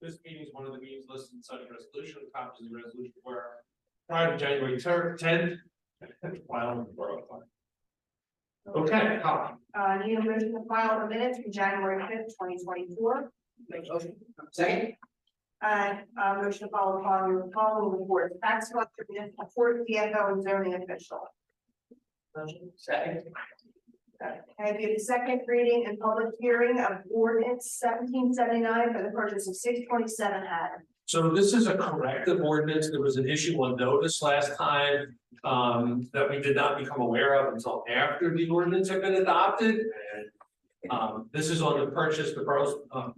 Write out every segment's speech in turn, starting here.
This meeting is one of the meetings listed in such resolution. Copies of the resolution were prior to January 10th. File the borough fund. Okay, copy. Need a motion to file the minutes for January 5th, 2024. Make a motion. Second. And motion to follow the following report. Tax collector, report DFO and zoning official. Motion. Second. Okay, we have the second reading and public hearing of ordinance 1779 for the purchase of 627 Haddon. So this is a corrective ordinance. There was an issue on notice last time that we did not become aware of until after the ordinance had been adopted. And this is on the borough's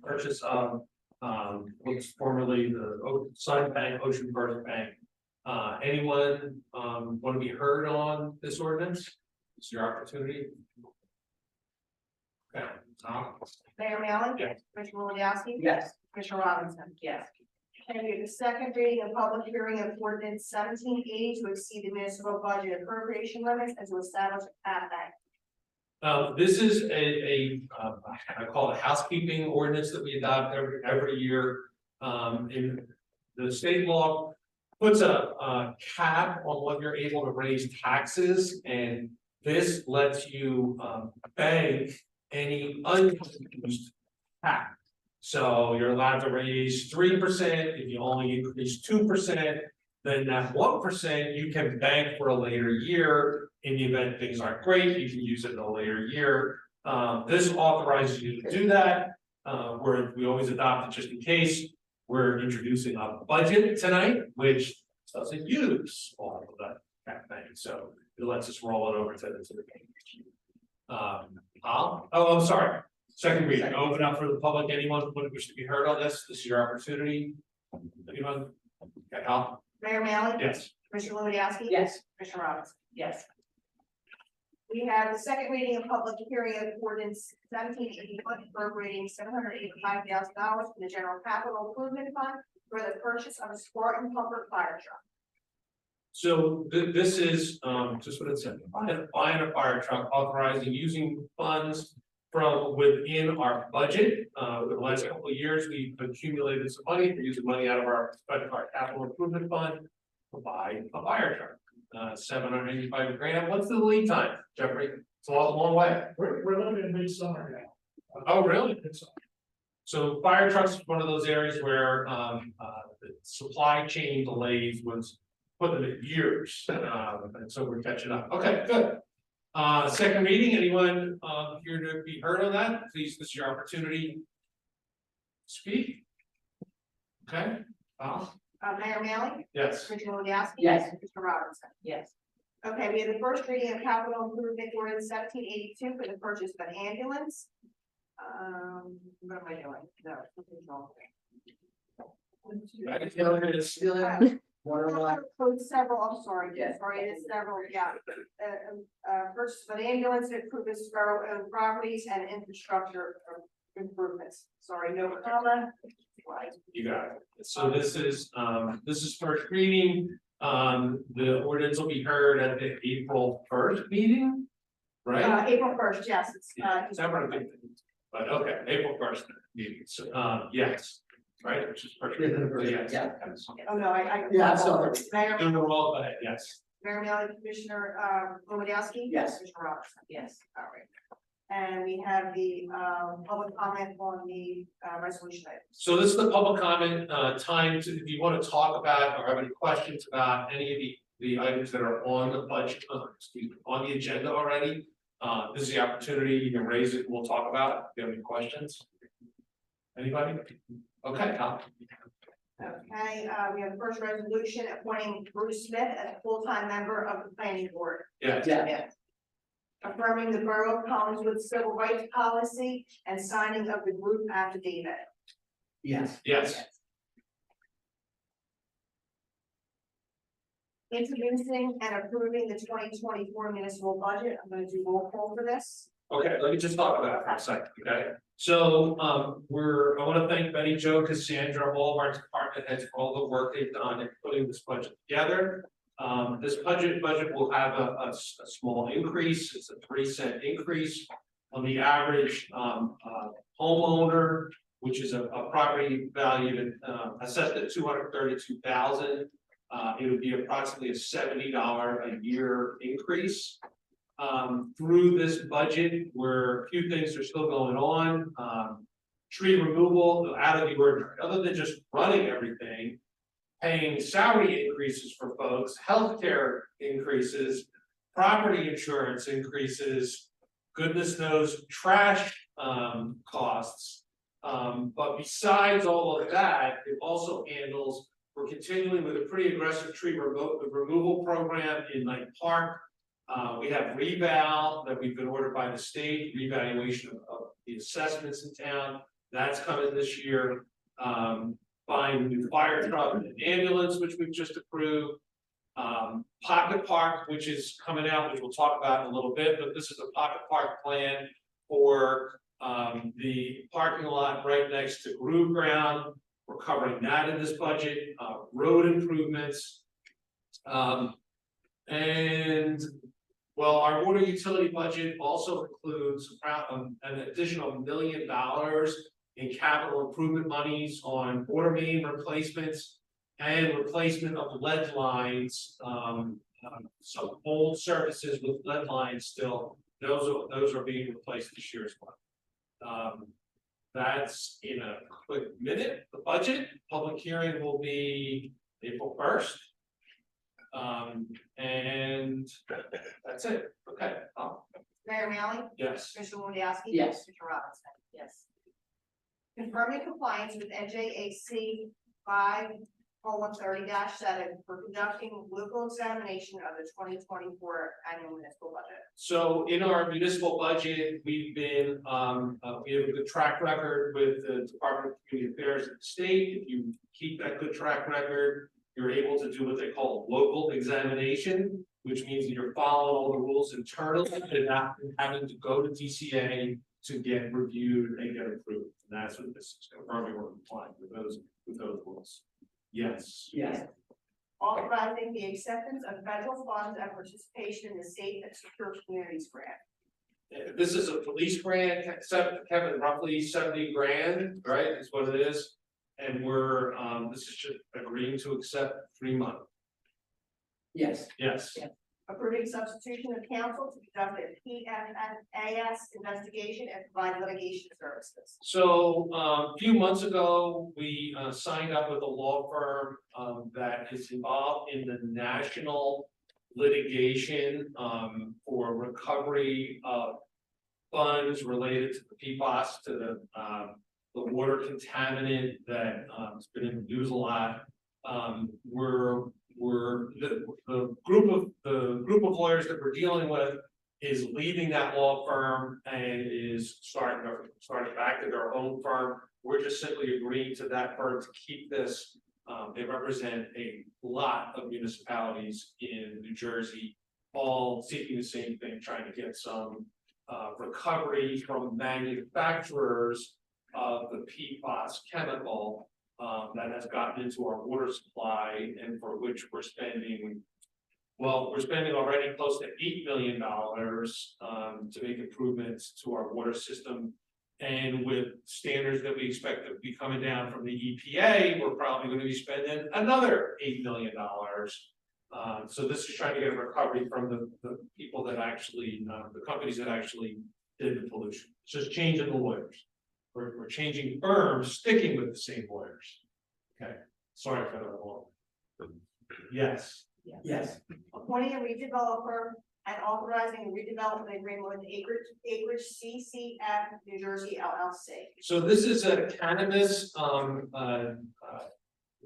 purchase of what's formerly the Sun Bank, Ocean First Bank. Anyone want to be heard on this ordinance? It's your opportunity. Okay, Tom? Mayor Mallon? Yes. Commissioner Wojciechowski? Yes. Commissioner Robinson? Yes. And we have the second reading and public hearing of ordinance 1780 to exceed the municipal budget appropriation limits and to establish a cap bank. This is I call it a housekeeping ordinance that we adopt every year. In the state law puts a cap on what you're able to raise taxes, and this lets you bank any unused tax. So you're allowed to raise 3%. If you only increase 2%, then that 1% you can bank for a later year. In the event things aren't great, you can use it in a later year. This authorizes you to do that. We always adopt it just in case. We're introducing a budget tonight, which doesn't use all of that bank. So it lets us roll it over to the bank. I'm sorry. Second reading, open up for the public. Anyone who would wish to be heard on this? This is your opportunity. Anyone? Okay, Al? Mayor Mallon? Yes. Commissioner Wojciechowski? Yes. Commissioner Robinson? Yes. We have the second reading and public hearing of ordinance 1781 appropriating $785,000 from the general capital improvement fund for the purchase of a Spartan pumper fire truck. So this is just what it said, buying a fire truck, authorizing using funds from within our budget. Over the last couple of years, we've accumulated some money. We're using money out of our capital improvement fund to buy a fire truck. $785,000. What's the lead time, Jeffrey? It's a long way. We're looking at midsummer now. Oh, really? So fire trucks is one of those areas where the supply chain delays was putting it years, and so we're catching up. Okay, good. Second reading. Anyone here to be heard on that? Please, this is your opportunity. Speak. Okay. Mayor Mallon? Yes. Commissioner Wojciechowski? Yes. Commissioner Robinson? Yes. Okay, we have the first reading of capital improvement ordinance 1782 for the purchase of an ambulance. What am I doing? No, something's wrong. For several, I'm sorry, Yes. sorry, it is several, yeah. Purchase of an ambulance to improve the borough-owned properties and infrastructure improvements. Sorry, no comma. You got it. So this is first reading. The ordinance will be heard at the April 1st meeting, right? April 1st, yes, it's December, but okay, April 1st meeting. So yes, right, which is first reading. Yes. Yeah. Oh, no, I. Yeah, I saw that. Mayor, Do the roll, go ahead, yes. Mayor Mallon, Commissioner Wojciechowski? Yes. Commissioner Robinson? Yes. All right. And we have the public comment on the resolution items. So this is the public comment time to, if you want to talk about or have any questions about any of the items that are on the budget, on the agenda already. This is the opportunity, you can raise it, we'll talk about it. If you have any questions? Anybody? Okay, Tom. Okay, we have the first resolution appointing Bruce Smith as a full-time member of the planning board. Yes. Yeah. Affirming the Borough of Collingswood civil rights policy and signing of the group affidavit. Yes. Yes. Introducing and approving the 2024 municipal budget. I'm going to do roll call for this. Okay, let me just talk about it for a second, okay? So, I want to thank Betty Jo, Cassandra, all of our department heads for all the work they've done in putting this budget together. This budget will have a small increase. It's a 3-cent increase on the average homeowner which is a property valued at, assessed at $232,000. It would be approximately a $70 a year increase. Through this budget, where a few things are still going on, tree removal out of the ordinary, other than just running everything, paying salary increases for folks, healthcare increases, property insurance increases, goodness knows, trash, costs. But besides all of that, it also handles, we're continuing with a pretty aggressive tree removal program in Knight Park. We have reval that we've been ordered by the state, revaluation of the assessments in town, that's coming this year. Buying a new fire truck and an ambulance, which we've just approved. Pocket Park, which is coming out, which we'll talk about in a little bit, but this is a pocket park plan for the parking lot right next to Groove Ground. We're covering that in this budget, road improvements. And well, our water utility budget also includes an additional $1 million in capital improvement monies on water main replacements and replacement of lead lines. Some old services with lead lines still, those are being replaced this year as well. That's in a quick minute. The budget public hearing will be April 1st. And that's it. Okay. Mayor Malley, Yes. Commissioner Wojciechowski. Yes. Commissioner Robinson. Yes. Confirming compliance with NJAC 5:30-7 for conducting local examination of the 2024 annual municipal budget. So in our municipal budget, we've been, we have a good track record with the Department of Community Affairs at the state. If you keep that good track record, you're able to do what they call local examination, which means that you're following all the rules internally and not having to go to DCA to get reviewed and get approved. And that's what this is confirming we're complying with those rules. Yes. Yes. Authorizing the acceptance of federal funds and participation in the Safe and Secure Communities Grant. This is a police grant, Kevin, roughly 70 grand, right, is what it is. And we're, this is just agreeing to accept 3 months. Yes. Yes. Approving substitution of counsel to conduct a PFAS investigation and provide litigation services. So, a few months ago, we signed up with a law firm that is involved in the national litigation for recovery of funds related to the PFAS, to the water contaminant that has been in the news a lot. The group of lawyers that we're dealing with is leaving that law firm and is starting back to their own firm. We're just simply agreeing to that firm to keep this. They represent a lot of municipalities in New Jersey, all seeking the same thing, trying to get some recovery from manufacturers of the PFAS chemical that has gotten into our water supply, and for which we're spending already close to $8 million to make improvements to our water system. And with standards that we expect to be coming down from the EPA, we're probably going to be spending another $8 million. So this is trying to get a recovery from the people that actually, the companies that actually did the pollution. It's just changing the lawyers. We're changing firms, sticking with the same lawyers. Okay, sorry for that long. Yes. Yes. Appointing a redeveloper and authorizing a redevelopment agreement with Acreage CCF New Jersey LLC. So this is a cannabis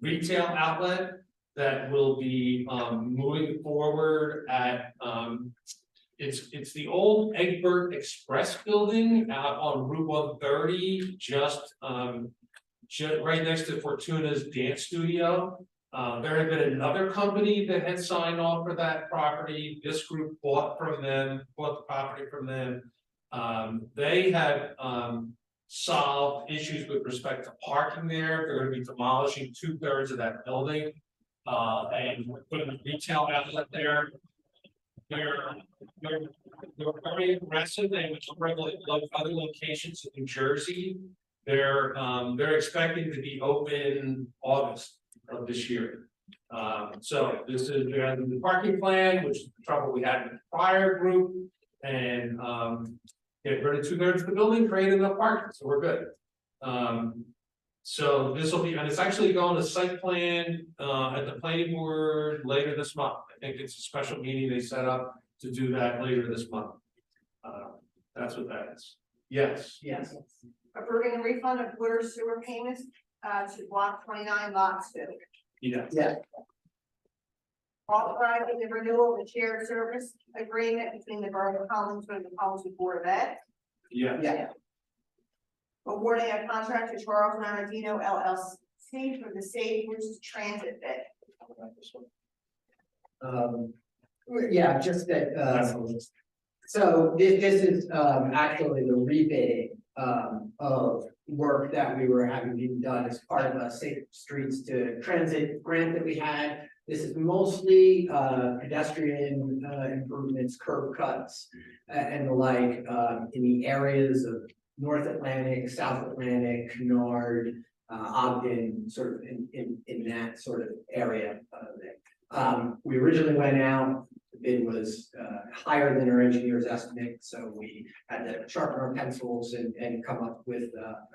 retail outlet that will be moving forward at it's the old Egbert Express building out on Route 130, just right next to Fortuna's dance studio. There had been another company that had signed off for that property. This group bought the property from them. They had solved issues with respect to parking there. They're going to be demolishing 2/3 of that building and putting a retail outlet there. They're very aggressive. They would regulate other locations in New Jersey. They're expecting to be open August of this year. So this is the parking plan, which is the trouble we had with the prior group. And get rid of 2/3 of the building, create enough parking, so we're good. So this will be, and it's actually going to site plan at the planning board later this month. I think it's a special meeting they set up to do that later this month. That's what that is. Yes. Yes. Approving a refund of water sewer payments, to block 29 lot 2. Yes. Yeah. Authorizing the renewal of the shared service agreement between the Borough of Collinswood and the Collinswood Board of Ed. Yeah. Yeah. Awarding a contract to Charles Maradino LLC for the Safe Routes Transit bid. Yeah, just that, so this is, actually the rebidding, of work that we were having being done as part of a Safe Streets to Transit grant that we had. This is mostly, pedestrian, improvements, curb cuts, and the like, in the areas of North Atlantic, South Atlantic, Nard, Ogden, sort of in that sort of area. We originally went out, the bid was higher than our engineer's estimate, so we had to sharpen our pencils and come up with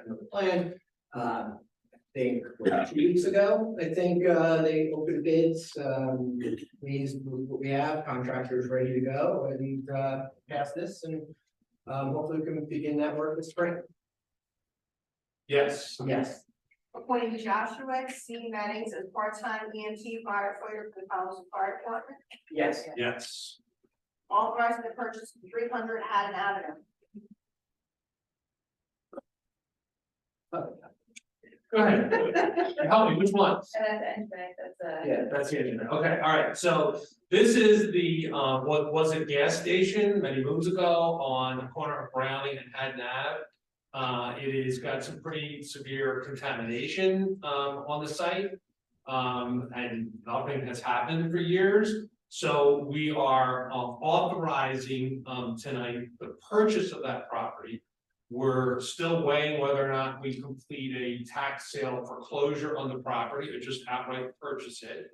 another plan. I think 2 weeks ago, I think they opened bids, pleased with what we have, contractors ready to go and pass this and hopefully we can begin that work this spring. Yes. Yes. Appointing Joshua C. Mettings as part-time EMT firefighter for the Collinswood Fire Department. Yes. Yes. Authorizing the purchase of 300 Haddon Avenue. Go ahead. Help me, which one? Yeah. That's the engine. Okay, all right, so this is the, what was a gas station many moons ago on the corner of Browning and Haddon Ave. It has got some pretty severe contamination, on the site. And nothing has happened for years. So we are authorizing, tonight, the purchase of that property. We're still weighing whether or not we complete a tax sale foreclosure on the property or just outright purchase it.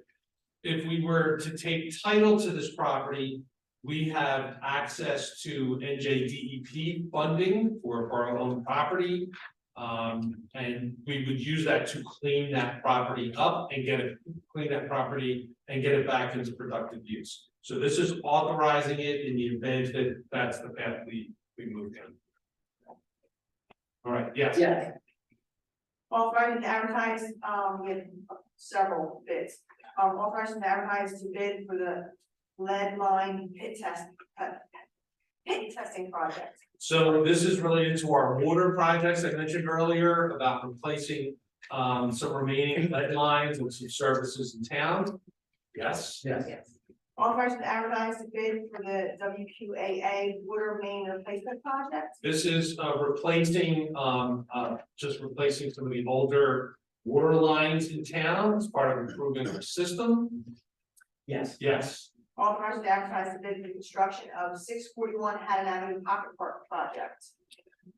If we were to take title to this property, we have access to NJDEP funding for our own property. And we would use that to clean that property up and clean that property and get it back into productive use. So this is authorizing it in the event that that's the path we move down. All right, yes. Yeah. Authorizing to advertise, we have several bids. Authorizing to advertise to bid for the lead line pit testing project. So this is related to our water projects I mentioned earlier about replacing some remaining lead lines with some services in town. Yes. Yes. Yes. Authorizing to advertise to bid for the WQAA water main replacement project. This is replacing just replacing some of the older water lines in town as part of improving our system. Yes. Yes. Authorizing to advertise to bid for the construction of 641 Haddon Avenue Pocket Park project.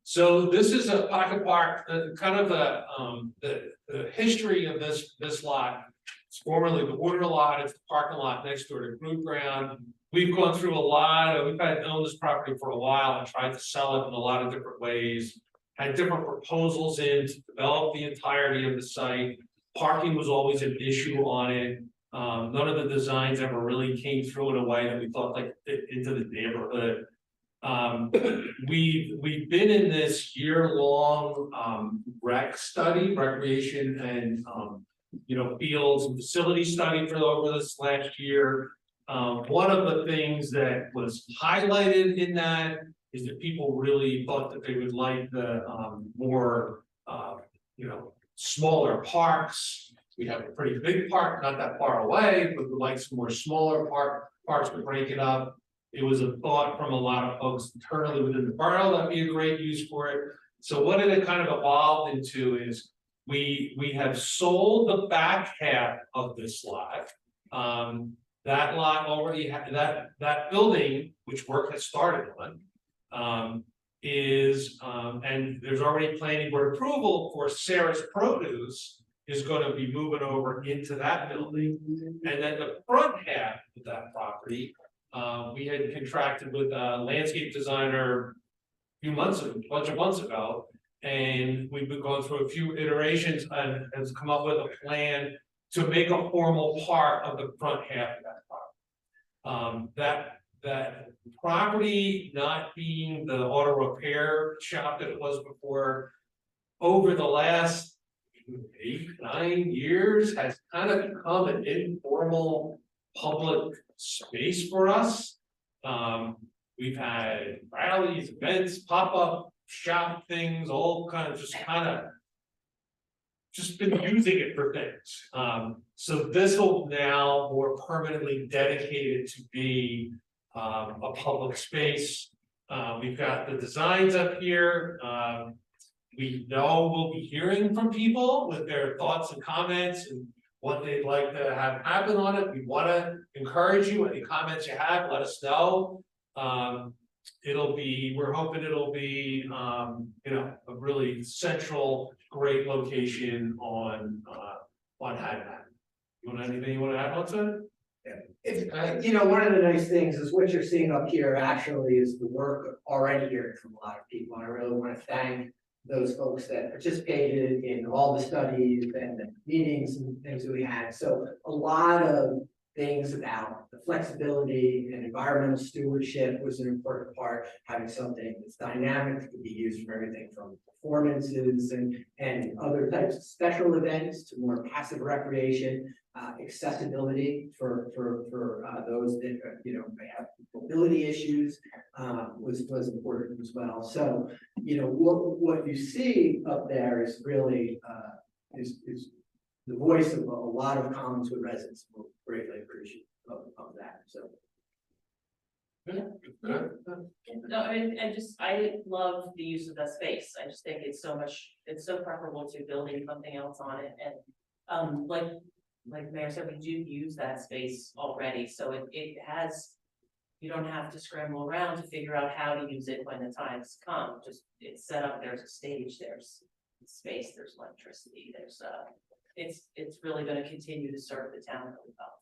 So this is a pocket park, kind of the history of this lot. It's formerly the water lot, it's the parking lot next door to Group Ground. We've gone through we've owned this property for a while and tried to sell it in a lot of different ways. Had different proposals in to develop the entirety of the site. Parking was always an issue on it. None of the designs ever really came through in a way that we thought like fit into the neighborhood. We've been in this year-long recreation and fields and facility study for over this last year. One of the things that was highlighted in that is that people really thought that they would like the more smaller parks. We have a pretty big park, not that far away, but we'd like some more smaller parks to break it up. It was a thought from a lot of folks internally within the borough that'd be a great use for it. So what it kind of evolved into is we have sold the back half of this lot. That lot already had that building, which work has started on, is, and there's already planning board approval for Sarah's Produce is gonna be moving over into that building. And then the front half of that property, we had contracted with a landscape designer a bunch of months ago. And we've been going through a few iterations and has come up with a plan to make a formal part of the front half of that property. That property not being the auto repair shop that it was before, over the last 8, 9 years has kind of become an informal public space for us. We've had rallies, events, pop-up shop things, all kind of just been using it for things. So this will now more permanently dedicated to be a public space. We've got the designs up here. We know we'll be hearing from people with their thoughts and comments and what they'd like to have happen on it. We want to encourage you. Any comments you have, let us know. We're hoping it'll be, a really central, great location on Hagman. Anything you want to add on to it? One of the nice things is what you're seeing up here actually is the work already here from a lot of people. And I really want to thank those folks that participated in all the studies and the meetings and things that we had. So a lot of things about the flexibility and environmental stewardship was an important part, having something that's dynamic, that can be used for everything from performances and other types of special events to more passive recreation, accessibility for those that may have mobility issues was important as well. So what you see up there is really is the voice of a lot of comments with residents. We're greatly appreciative of that. So. No, I love the use of that space. I just think it's so preferable to building something else on it. And like Mayor said, we do use that space already, so it has, you don't have to scramble around to figure out how to use it when the times come. Just it's set up, there's a stage, there's space, there's electricity, it's really going to continue to serve the town really well.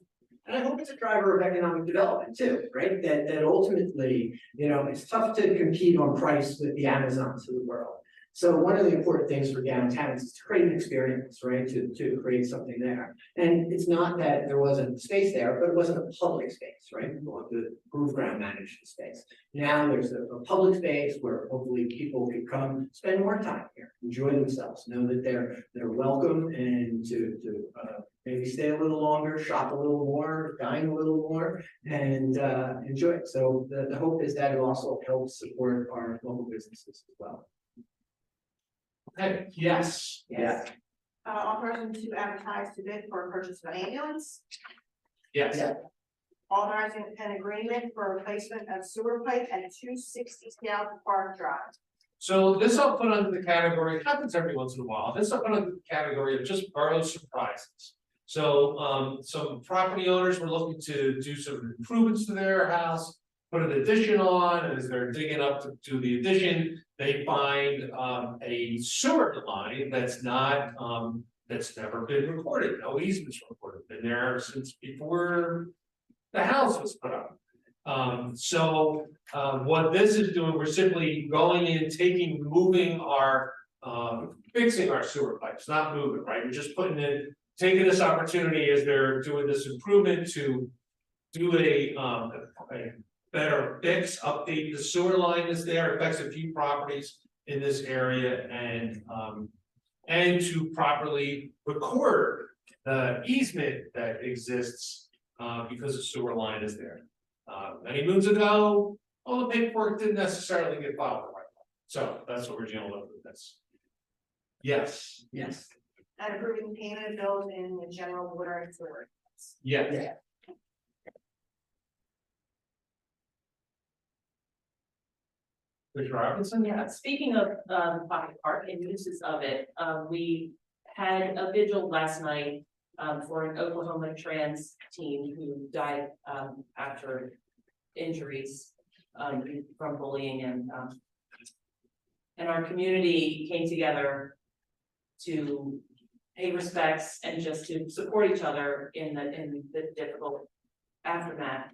And I hope it's a driver of economic development too, right? That ultimately, it's tough to compete on price with the Amazons of the world. So one of the important things for downtown is to create an experience, right? To create something there. And it's not that there wasn't space there, but it wasn't a public space, right? The Groove Ground managed the space. Now there's a public space where hopefully people can come spend more time here, enjoy themselves, know that they're welcome, and to maybe stay a little longer, shop a little more, dine a little more, and enjoy it. So the hope is that it also helps support our local businesses as well. Okay, yes. Yeah. Authorizing to advertise to bid for a purchase of an ambulance. Yes. Yeah. Authorizing an agreement for replacement of sewer pipe at 260 South Park Drive. So this I'll put under the category, it happens every once in a while, this I'll put under the category of just borough surprises. So some property owners were looking to do some improvements to their house, put an addition on, and as they're digging up to do the addition, they find a sewer line that's not that's never been recorded, no easements recorded, been there since before the house was put up. What this is doing, we're simply going in, moving our fixing our sewer pipes, not moving, right? We're just taking this opportunity as they're doing this improvement to do a better fix, update the sewer line that's there, affects a few properties in this area, and to properly record the easement that exists because the sewer line is there. Many moons ago, all the paperwork didn't necessarily get filed the right way. So that's what we're dealing with this. Yes. Yes. And approving payment of bills in the general water and sewer. Yes. Yeah. Mr. Robinson? Yeah, speaking of Pocket Park and uses of it, we had a vigil last night for an Oklahoma trans teen who died after injuries from bullying and and our community came together to pay respects and just to support each other in the difficult aftermath.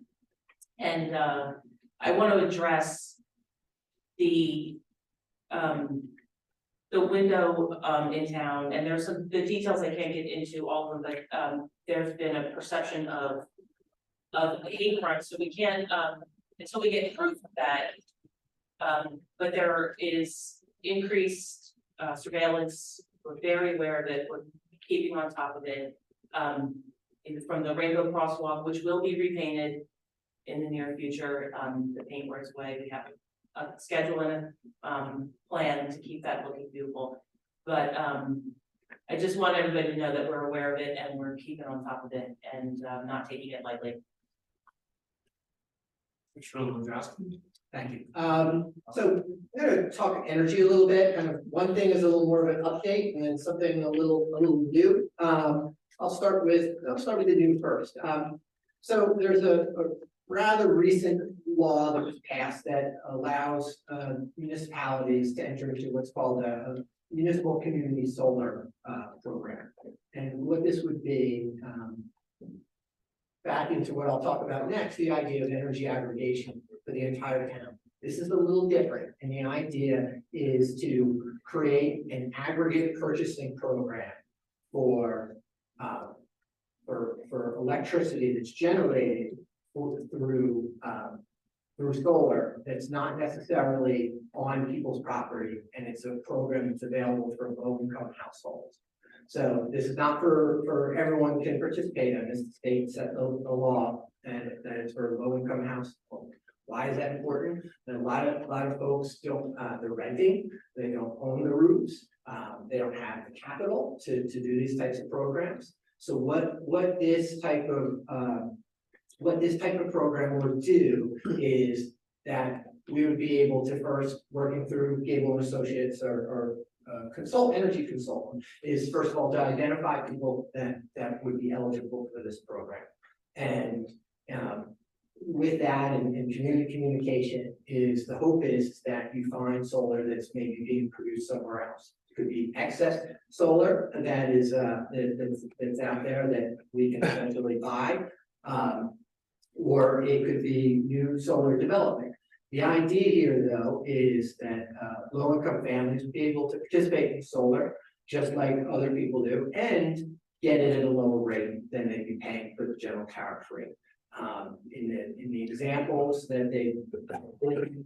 And I want to address the window in town, and there's the details I can't get into all of them, but there's been a perception of hate crime, so we can't until we get proof of that. But there is increased surveillance. We're very aware of it. We're keeping on top of it. From the Rainbow Crosswalk, which will be repainted in the near future, the paint wears away. We have a schedule and a plan to keep that looking beautiful. But I just want everybody to know that we're aware of it and we're keeping on top of it and not taking it lightly. Commissioner Wojciechowski. Thank you. So I'm gonna talk energy a little bit, kind of one thing is a little more of an update and then something a little new. I'll start with the new first. So there's a rather recent law that was passed that allows municipalities to enter into what's called a municipal community solar program. And what this would be, back into what I'll talk about next, the idea of energy aggregation for the entire town. This is a little different, and the idea is to create an aggregate purchasing program for electricity that's generated through solar that's not necessarily on people's property, and it's a program that's available for low-income households. So this is not for everyone can participate in. This state set the law, and that is for low-income households. Why is that important? And a lot of folks don't, they're renting, they don't own the roofs, they don't have the capital to do these types of programs. So what this type of program would do is that we would be able to first, working through Gable and Associates or energy consultant, is first of all to identify people that would be eligible for this program. And with that and community communication is the hope is that you find solar that's maybe being produced somewhere else. It could be excess solar that is that's out there that we can essentially buy, or it could be new solar development. The idea here, though, is that low-income families would be able to participate in solar just like other people do, and get it at a lower rate than they'd be paying for the general tariff rate. In the examples that they've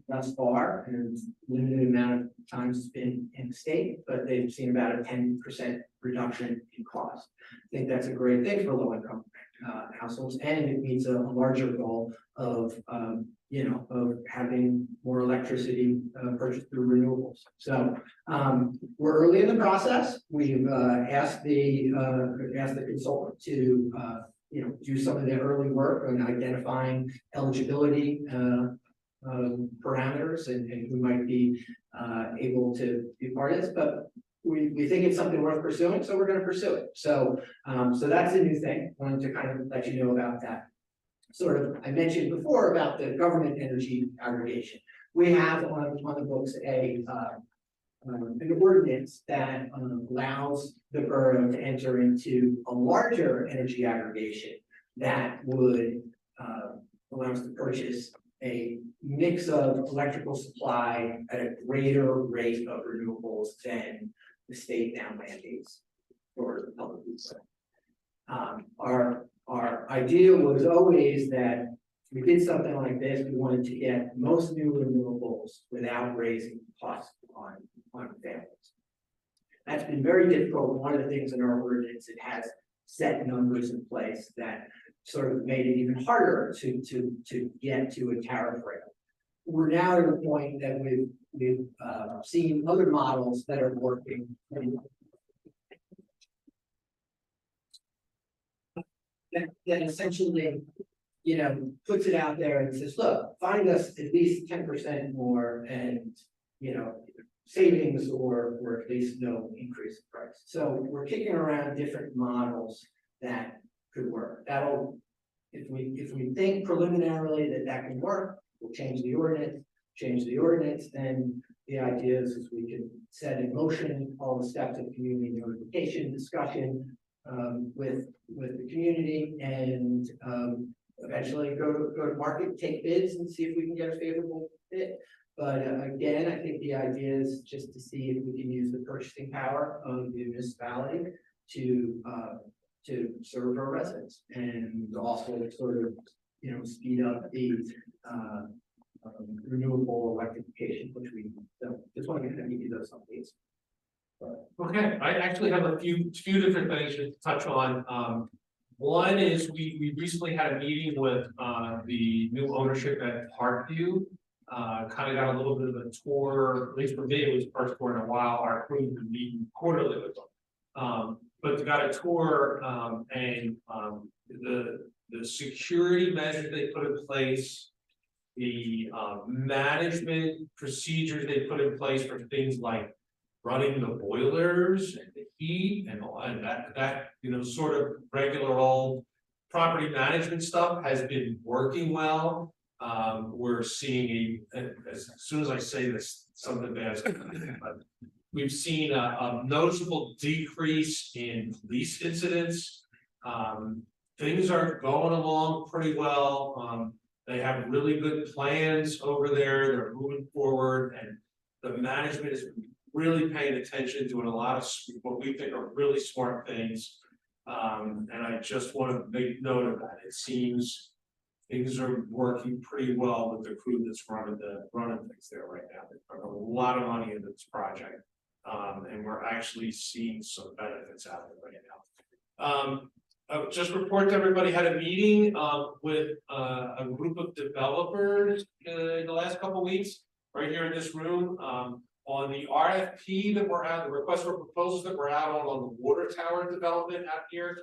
thus far, and limited amount of times it's been in the state, but they've seen about a 10% reduction in cost. I think that's a great thing for low-income households, and it meets a larger goal of of having more electricity purchased through renewables. So we're early in the process. We've asked the consultant to do some of the early work on identifying eligibility parameters and who might be able to be part of this, but we think it's something worth pursuing, so we're going to pursue it. So that's a new thing. Wanted to kind of let you know about that. Sort of, I mentioned before about the government energy aggregation. We have on the books an ordinance that allows the borough to enter into a larger energy aggregation that would allow us to purchase a mix of electrical supply at a greater rate of renewables than the state now mandates for the public use. Our idea was always that if we did something like this, we wanted to get most new renewables without raising costs on families. That's been very difficult. One of the things in our ordinance, it has set numbers in place that sort of made it even harder to get to a tariff rate. We're now at a point that we've seen other models that are working. That essentially, puts it out there and says, look, find us at least 10% more and, savings or at least no increase in price. So we're kicking around different models that could work. That'll, if we think preliminarily that can work, we'll change the ordinance, change the ordinance, then the idea is we can set in motion all the steps of community notification, discussion, with the community and, eventually go to market, take bids and see if we can get a favorable bid. But again, I think the idea is just to see if we can use the purchasing power of the municipality to serve our residents and also sort of, speed up the renewable electrification, which we, so just want to give you those updates. Okay, I actually have a few different things to touch on. One is we recently had a meeting with the new ownership at Parkview. Kind of got a little bit of a tour, at least for me, it was the first tour in a while. Our crew's been meeting quarterly with them. But they got a tour and the security measures they put in place, the management procedures they put in place for things like running the boilers and the heat and that sort of regular old property management stuff has been working well. We're seeing as soon as I say this, something bad's gonna happen, but we've seen a noticeable decrease in police incidents. Things are going along pretty well. They have really good plans over there. They're moving forward and the management is really paying attention, doing a lot of what we think are really smart things. And I just want to make note of that. It seems things are working pretty well with the crew that's running things there right now. They put a lot of money into this project. And we're actually seeing some benefits out of it right now. I just report to everybody had a meeting with a group of developers in the last couple weeks, right here in this room. On the RFP that we're out, the request for proposals that we're out on the water tower development out here.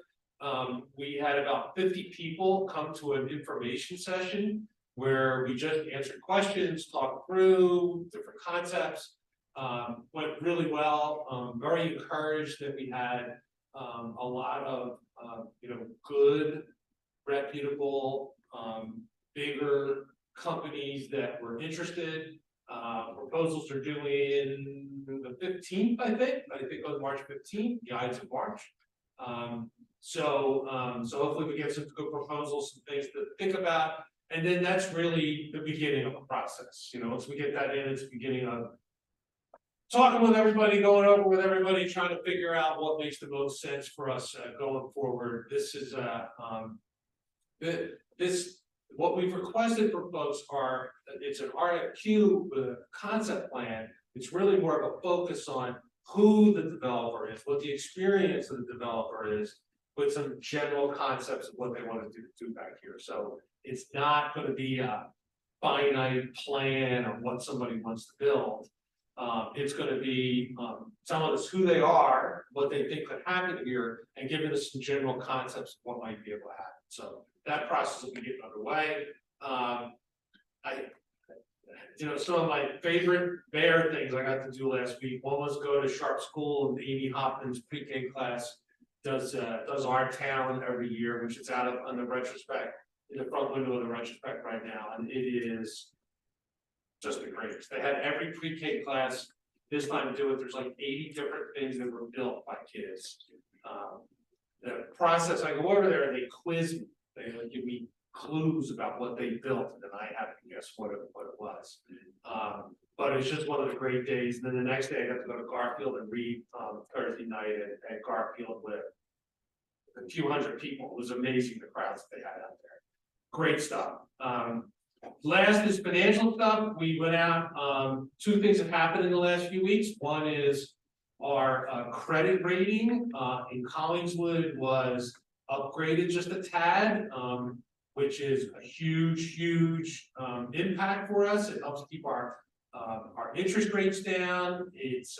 We had about 50 people come to an information session where we just answered questions, talked through different concepts. Went really well. Very encouraged that we had a lot of good, reputable, bigger companies that were interested. Proposals are due in the 15th, I think on March 15th, the Ides of March. So hopefully we get some good proposals, some things to think about, and then that's really the beginning of a process. Once we get that in, it's the beginning of talking with everybody, going over with everybody, trying to figure out what makes the most sense for us going forward. This is what we've requested for folks are, it's an RFQ with a concept plan. It's really more of a focus on who the developer is, what the experience of the developer is, with some general concepts of what they want to do back here. So it's not going to be a finite plan or what somebody wants to build. It's going to be telling us who they are, what they think could happen here, and giving us some general concepts of what might be able to happen. So that process will be getting underway. Some of my favorite Bear things I got to do last week. One was go to Sharp School, and Amy Hoffman's pre-K class does our town every year, which is out on the retrospect, in the front window of the retrospect right now, and it is just the greatest. They had every pre-K class this time do it. There's like 80 different things that were built by kids. The process, I go over there and they quiz me. They give me clues about what they built, and then I have to guess what it was. But it's just one of the great days. And then the next day I got to go to Garfield and read Thursday night at Garfield with a few hundred people. It was amazing the crowds they had out there. Great stuff. Last is financial stuff. We went out, two things have happened in the last few weeks. One is our credit rating in Collingswood was upgraded just a tad, which is a huge impact for us. It helps keep our interest rates down. It's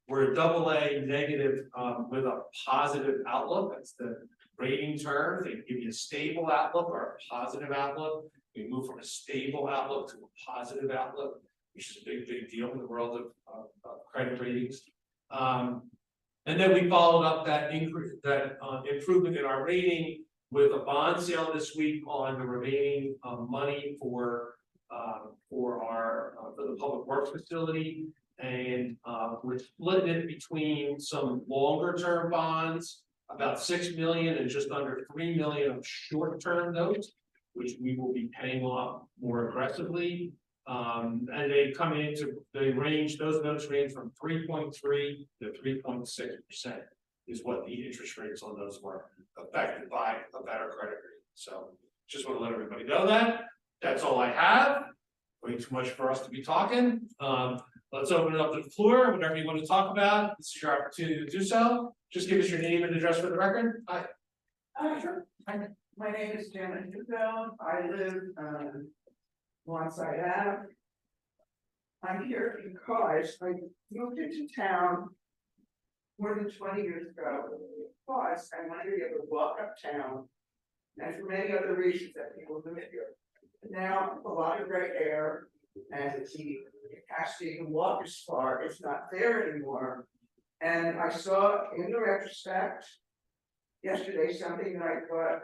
we're a AA negative with a positive outlook. That's the rating term. They give you a stable outlook or a positive outlook. We move from a stable outlook to a positive outlook, which is a big deal in the world of credit ratings. And then we followed up that improvement in our rating with a bond sale this week on the remaining money for for for the public works facility. And, we're splitting it between some longer term bonds, about 6 million and just under 3 million of short term notes, which we will be paying off more aggressively. And those notes range from 3.3 to 3.6% is what the interest rates on those were, affected by a better credit rating. So just want to let everybody know that. That's all I have. Way too much for us to be talking. Let's open it up to the floor. Whatever you want to talk about, this is your opportunity to do so. Just give us your name and address for the record. Hi. Sure. My name is Janet Duval. I live Lawnside Ave. I'm here because I moved into town more than 20 years ago. Because I wanted to be able to walk uptown, and for many other reasons that people live here. Now a lot of great air and the capacity to walk as far is not there anymore. And I saw in the retrospect yesterday something that I thought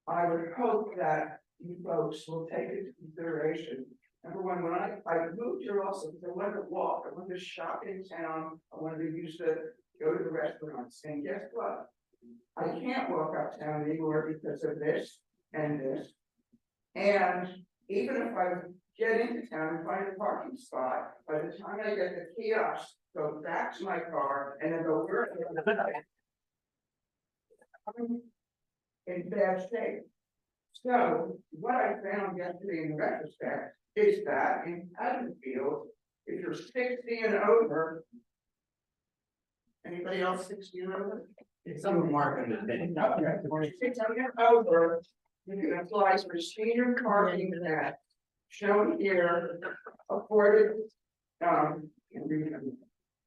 I would hope that you folks will take into consideration. Number one, when I moved here also because I wanted to walk, I wanted to shop in town, I wanted to use to go to the restaurants, and guess what? I can't walk uptown anymore because of this and this. And even if I get into town and find a parking spot, by the time I get the kiosk, go back to my car and then go where I'm in bad shape. So what I found yesterday in retrospect is that in Haddonfield, if you're 60 and over, anybody else 60 and over? It's some market. Okay, 60 and over, you can apply for senior parking that shown here, afforded,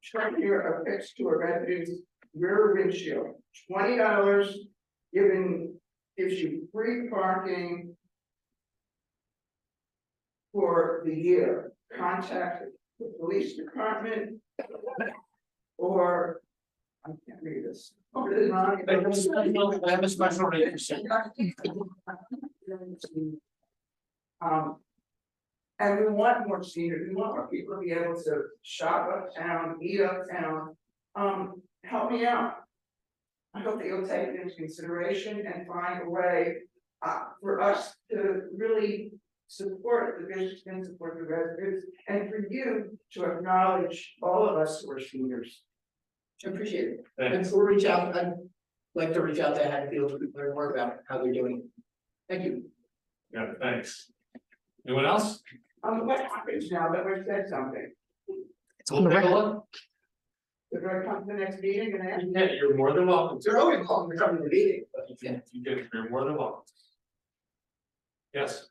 shown here affixed to a resident's rear windshield, $20 gives you free parking for the year. Contact the police department or I can't read this. Or the I have a special rate. And we want more seniors, we want more people to be able to shop uptown, eat uptown. Help me out. I hope that you'll take it into consideration and find a way for us to really support the business and support the residents, and for you to acknowledge all of us who are seniors. I appreciate it. Thanks. And so we'll reach out, I'd like to reach out to Haddonfield to learn more about how they're doing. Thank you. Yeah, thanks. Anyone else? What happens now that we've said something? We'll take a look. Did I come to the next meeting and ask? Yeah, you're more than welcome to. They're always calling to come to the meeting, but yeah. You're more than welcome. Yes.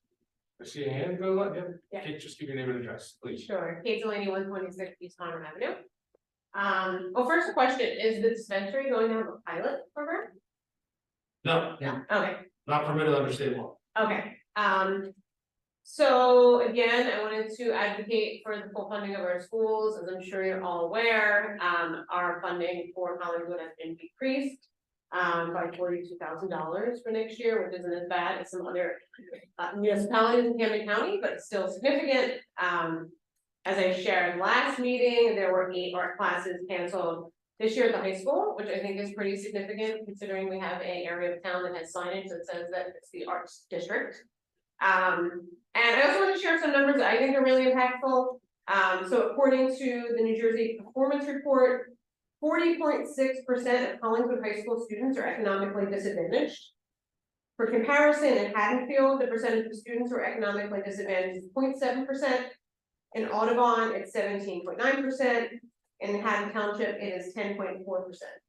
I see a hand go up, yeah. Yeah. Kate, just give your name and address, please. Sure, Kate Delaney, 126 East Conroe Avenue. Well, first question, is the dispensary going to have a pilot program? No, Okay, not permitted under state law. okay, so again, I wanted to advocate for the full funding of our schools, as I'm sure you're all aware, our funding for Hollywood has been decreased. By $42,000 for next year, which isn't as bad as some other municipalities in Camden County, but it's still significant. As I shared last meeting, there were 8 art classes canceled this year at the high school, which I think is pretty significant considering we have an area of town that has signage that says that it's the arts district. And I also want to share some numbers that I think are really impactful. So according to the New Jersey Performance Report, 40.6% of Collingswood High School students are economically disadvantaged. For comparison, in Haddonfield, the percentage of students who are economically disadvantaged is 0.7%. In Audubon, it's 17.9%. In Haddon Township, it is 10.4%.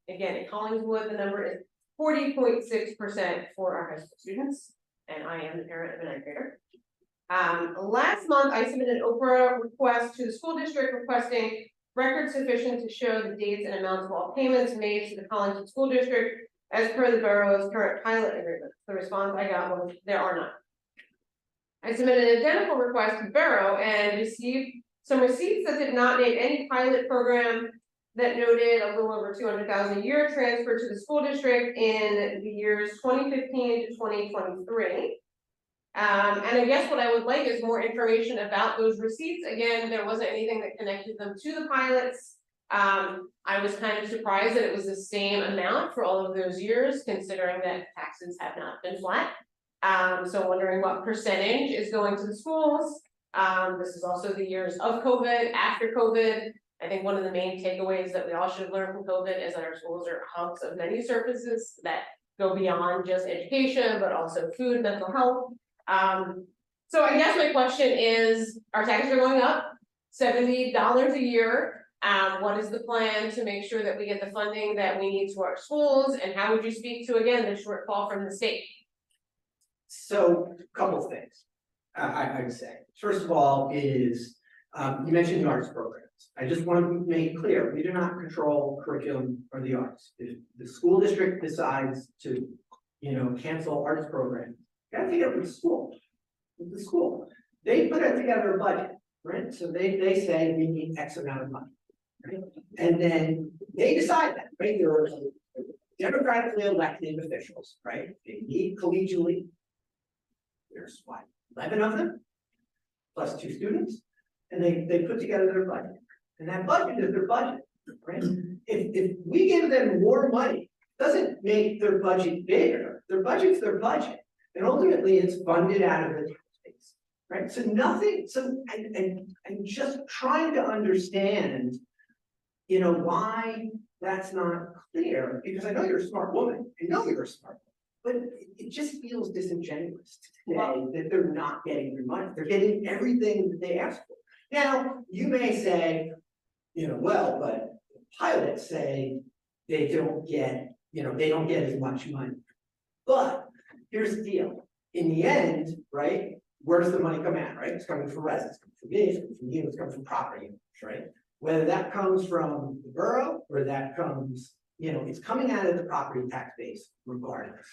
Again, in Collingswood, the number is 40.6% for our high school students, and I am the parent of a 9th grader. Last month, I submitted an Oprah request to the school district requesting records sufficient to show the dates and amounts of all payments made to the Collingswood School District as per the borough's current pilot agreement. The response I got was, there are none. I submitted an identical request to the borough and received some receipts that did not name any pilot program that noted a little over $200,000 a year transferred to the school district in the years 2015 to 2023. And I guess what I would like is more information about those receipts. Again, there wasn't anything that connected them to the pilots. I was kind of surprised that it was the same amount for all of those years, considering that taxes have not been flat. So wondering what percentage is going to the schools. This is also the years of COVID, after COVID. I think one of the main takeaways that we all should have learned from COVID is that our schools are hubs of many services that go beyond just education, but also food, mental health. So I guess my question is, our taxes are going up $70 a year. What is the plan to make sure that we get the funding that we need to our schools, and how would you speak to, again, the shortfall from the state? So, couple things, I would say, first of all is, you mentioned the arts programs. I just want to make it clear, we do not control curriculum or the arts. If the school district decides to, cancel arts programs, you gotta take it up with the school. They put it together a budget, right? So they say we need X amount of money, right? And then they decide that, right? There are democratically elected officials, right? They meet collegially. There's what, 11 of them, plus 2 students, and they put together their budget. And that budget is their budget, right? If we give them more money, doesn't make their budget bigger. Their budget's their budget. And ultimately, it's funded out of the tax base, right? So nothing, and just trying to understand, why that's not clear, because I know you're a smart woman, I know you're a smart woman, but it just feels disingenuous to say that they're not getting their money. They're getting everything that they asked for. Now, you may say, well, but pilots say they don't get, they don't get as much money. But here's the deal. In the end, right, where does the money come at, right? It's coming from residents, it's coming from me, it's coming from you, it's coming from property owners, right? Whether that comes from the borough or that comes, it's coming out of the property tax base regardless.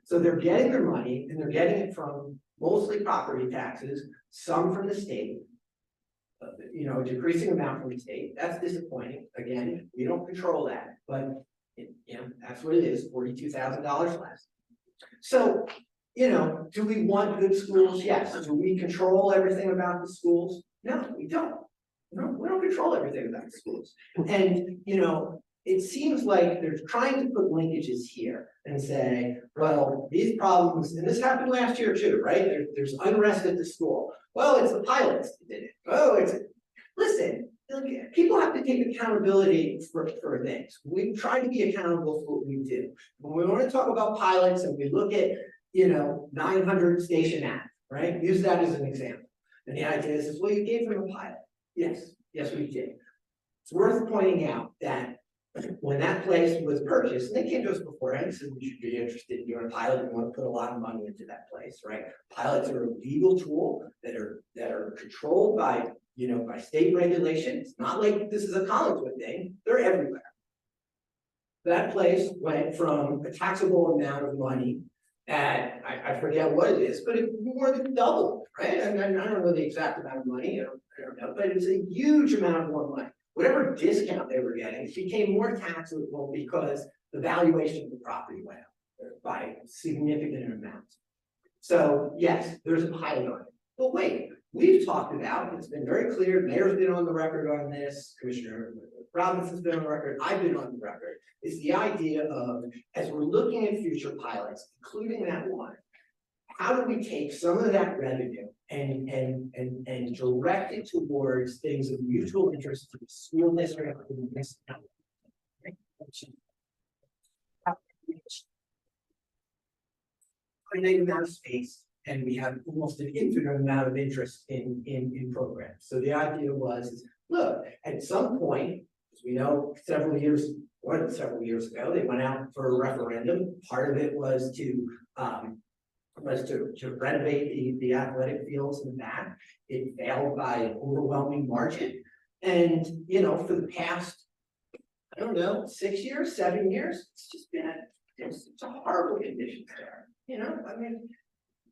So they're getting their money and they're getting it from mostly property taxes, some from the state. A decreasing amount from the state. That's disappointing. Again, we don't control that, but that's what it is, $42,000 less. So, do we want good schools? Yes. Do we control everything about the schools? No, we don't. We don't control everything about the schools. And, it seems like they're trying to put linkages here and say, well, these problems, and this happened last year too, right? There's unrest at the school. Well, it's the pilots that did it. Oh, listen, people have to take accountability for things. We try to be accountable for what we do. When we want to talk about pilots and we look at, 900 Station Ave, right? Use that as an example. And the idea is, well, you gave them a pilot. Yes, we did. It's worth pointing out that when that place was purchased, and they came to us beforehand and said, we should be interested in doing a pilot, we want to put a lot of money into that place, right? Pilots are a legal tool that are controlled by, by state regulations. It's not like this is a Collingswood thing, they're everywhere. That place went from a taxable amount of money at, I forget what it is, but it more than doubled, right? I don't know the exact amount of money, I don't know, but it's a huge amount more money. Whatever discount they were getting, it became more taxable because the valuation of the property went up by significant amounts. So yes, there's a pilot on it. But wait, we've talked about, it's been very clear, Mayor's been on the record on this, Commissioner Robinson's been on the record, I've been on the record, is the idea of, as we're looking at future pilots, including that one, how do we take some of that revenue and direct it towards things of mutual interest to the school district and the municipality? Finite amount of space, and we have almost an infinite amount of interest in programs. So the idea was, look, at some point, as we know, more than several years ago, they went out for a referendum. Part of it was to renovate the athletic fields in the back. It failed by an overwhelming margin. And, for the past, 6 years, 7 years, it's just been it's a horrible conditions there.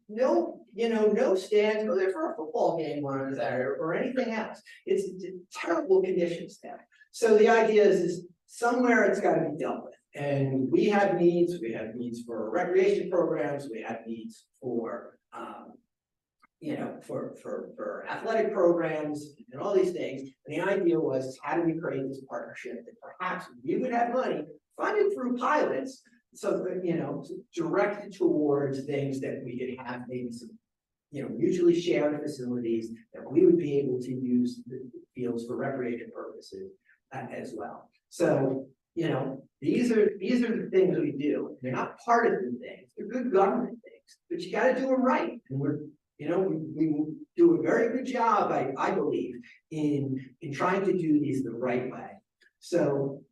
No stands, go there for a football game or anything else. It's terrible conditions there. So the idea is somewhere it's got to be dealt with. And we have needs for recreation programs, we have needs for, for athletic programs and all these things. And the idea was, how do we create this partnership that perhaps we would have money funded through pilots, so that, directed towards things that we could have maybe some, mutually shared facilities that we would be able to use the fields for recreation purposes as well. So, these are the things we do. They're not partisan things, they're good government things, but you gotta do them right. And we do a very good job, I believe, in trying to do these the right way. So,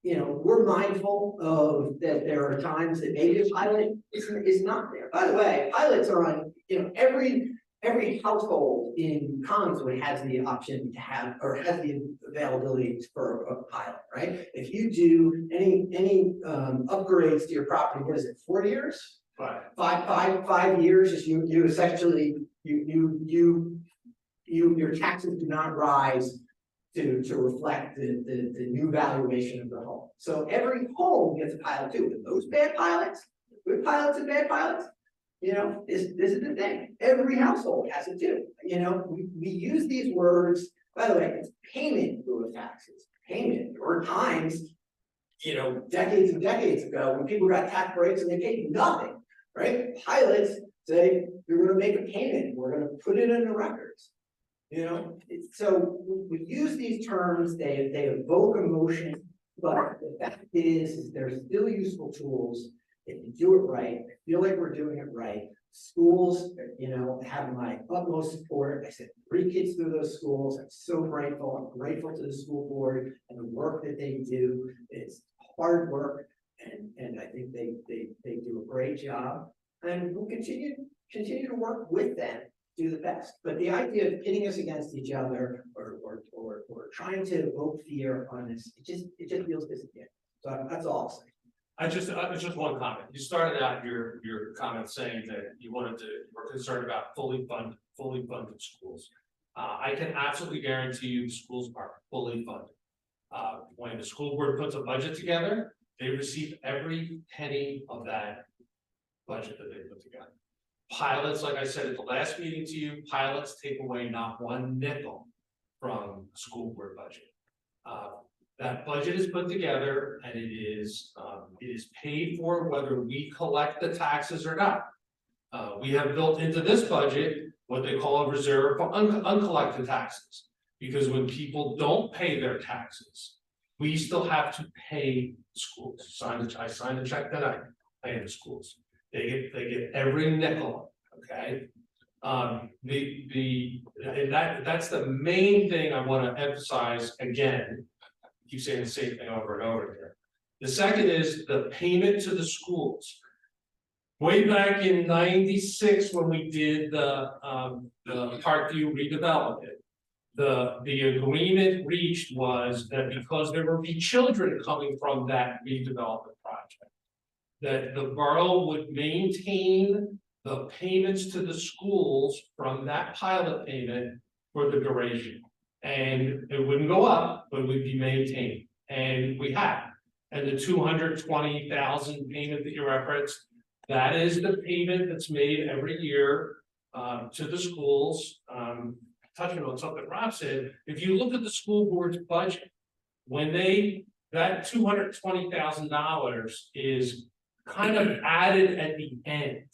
we're mindful of that there are times that maybe a pilot is not there. By the way, pilots are on, every household in Collinswood has the option to have, or has the availability for a pilot, right? If you do any upgrades to your property, what is it, 4 years? But 5 years, is you essentially, your taxes do not rise to reflect the new valuation of the home. So every home gets a pilot too, and those bad pilots, good pilots and bad pilots, this is the thing, every household has it too. We use these words, by the way, it's payment in lieu of taxes, payment. There were times, decades and decades ago, when people got tax breaks and they paid nothing, right? Pilots say, you're gonna make a payment, we're gonna put it in the records. So we use these terms, they evoke emotion, but the fact is they're still useful tools. If you do it right, I feel like we're doing it right. Schools, have my utmost support. I sent 3 kids through those schools. I'm so grateful. I'm grateful to the school board and the work that they do. It's hard work, and I think they do a great job. And we'll continue to work with them, do the best. But the idea of pitting us against each other or trying to evoke fear on us, it just feels disingenuous. So that's all I'll say. just one comment. You started out your comment saying that you were concerned about fully funded schools. I can absolutely guarantee you the schools are fully funded. When the school board puts a budget together, they receive every penny of that budget that they put together. Pilots, like I said at the last meeting to you, pilots take away not one nickel from the school board budget. That budget is put together and it is paid for whether we collect the taxes or not. We have built into this budget what they call a reserve for uncollected taxes. Because when people don't pay their taxes, we still have to pay schools. I signed a check tonight, paying the schools. They get every nickel, okay? That's the main thing I want to emphasize again. Keep saying the same thing over and over again. The second is the payment to the schools. Way back in '96, when we did the Parkview redevelopment, the agreement reached was that because there would be children coming from that redevelopment project, that the borough would maintain the payments to the schools from that pilot payment for the duration. And it wouldn't go up, but it would be maintained, and we have. And the 220,000 payment that you referenced, that is the payment that's made every year to the schools. Touching on something Rob said, if you look at the school board's budget, when that $220,000 is kind of added at the end.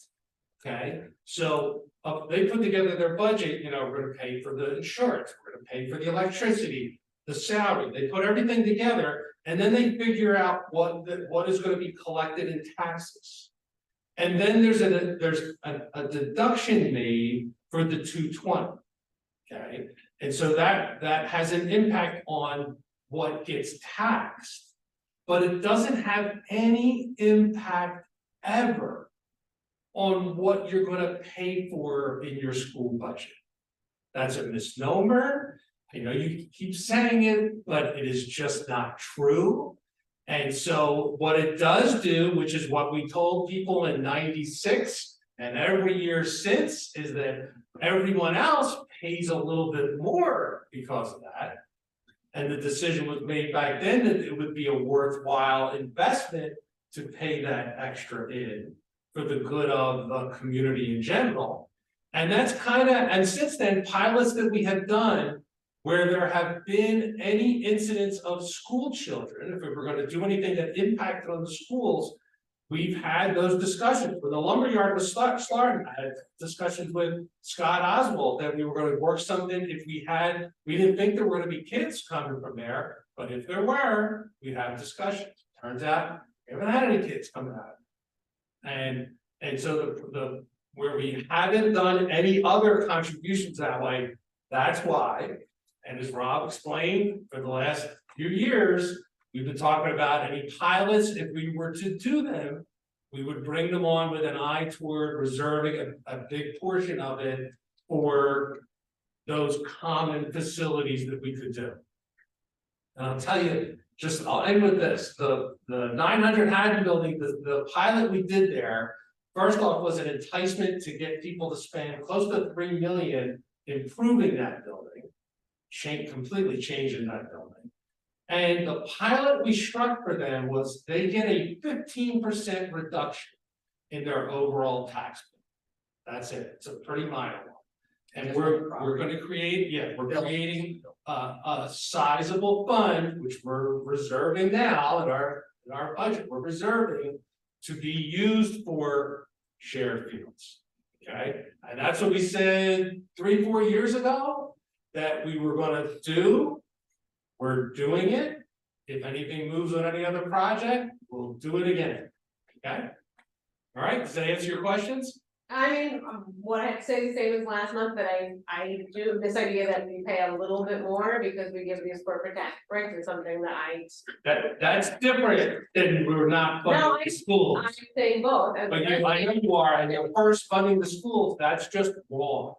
Okay, so they put together their budget, we're gonna pay for the insurance, we're gonna pay for the electricity, the salary, they put everything together, and then they figure out what is gonna be collected in taxes. And then there's a deduction made for the 220. Okay, and so that has an impact on what gets taxed, but it doesn't have any impact ever on what you're gonna pay for in your school budget. That's a misnomer. I know you keep saying it, but it is just not true. And so what it does do, which is what we told people in '96 and every year since, is that everyone else pays a little bit more because of that. And the decision was made back then that it would be a worthwhile investment to pay that extra in for the good of the community in general. And that's kind of, and since then, pilots that we have done where there have been any incidents of school children, if we were gonna do anything that impacted on the schools, we've had those discussions. When the lumberyard was starting, I had discussions with Scott Oswald that we were gonna work something if we didn't think there were gonna be kids coming from there, but if there were, we'd have discussions. Turns out, we haven't had any kids coming out. And so the where we haven't done any other contributions that way, that's why. And as Rob explained, for the last few years, we've been talking about any pilots, if we were to do them. We would bring them on with an eye toward reserving a big portion of it for those common facilities that we could do. And I'll tell you, I'll end with this, the 900 Haddon building, the pilot we did there. First off, was an enticement to get people to spend close to 3 million improving that building. Completely changing that building. And the pilot we struck for them was they get a 15% reduction in their overall tax bill. That's it, it's a pretty minor one. And we're gonna create, we're creating a sizable fund, which we're reserving now in our budget, we're reserving to be used for shared fields. Okay, and that's what we said 3-4 years ago that we were gonna do. We're doing it. If anything moves on any other project, we'll do it again. Okay? All right, does that answer your questions? I mean, what I'd say the same as last month, that I do this idea that we pay a little bit more because we give these corporate tax breaks is something that That's different than we're not No, funding the schools. I'm saying both. But I know you are, and you're first funding the schools, that's just wrong.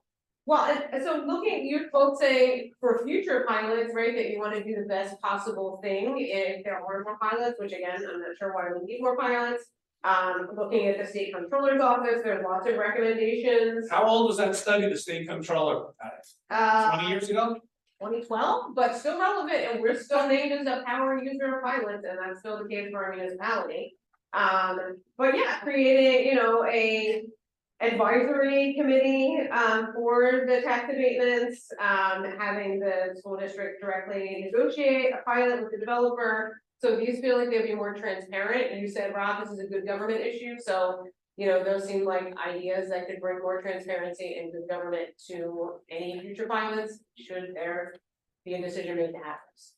Well, and so looking, you both say for future pilots, right, that you wanna do the best possible thing if there are more pilots, which again, I'm not sure why we need more pilots. Looking at the state controller's office, there's lots of recommendations. How old was that study the state controller had? 20 years ago? 2012, but still relevant, and we're still named as a power user of pilots, and that's still the case for our municipality. But yeah, creating, a advisory committee, for the tax abatements, having the school district directly negotiate a pilot with the developer. So these feel like they'd be more transparent, and you said, Rob, this is a good government issue, so, those seem like ideas that could bring more transparency and good government to any future pilots, should there be a decision made to have this.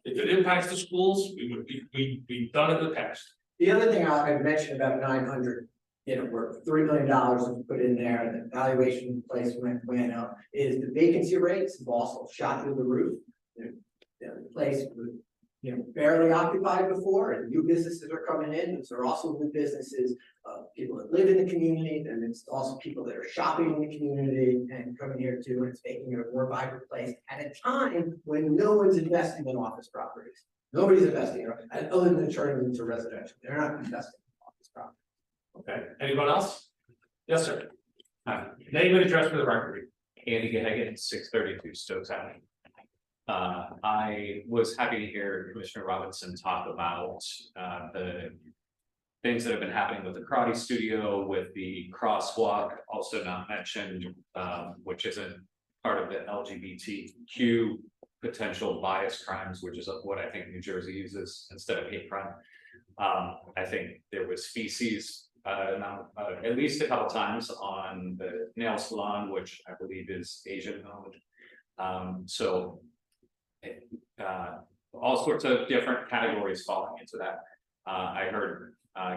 If it impacts the schools, we've done it in the past. The other thing I mentioned about 900, we're $3 million was put in there, and the valuation in place went up, is the vacancy rates have also shot through the roof. The place was, barely occupied before, and new businesses are coming in, and so there are also new businesses, people that live in the community, and it's also people that are shopping in the community and coming here too, and it's making it a more vibrant place at a time when no one's investing in office properties. Nobody's investing, other than turning them into residential, they're not investing in office properties. Okay, anyone else? Yes, sir. Name and address for the record. Andy Gahagan, 632 Stokes Avenue. I was happy to hear Commissioner Robinson talk about the things that have been happening with the karate studio, with the crosswalk, also not mentioned, which isn't part of the LGBTQ potential bias crimes, which is what I think New Jersey uses instead of hate crime. I think there was feces at least a couple times on the nail salon, which I believe is Asian owned. So all sorts of different categories falling into that. I heard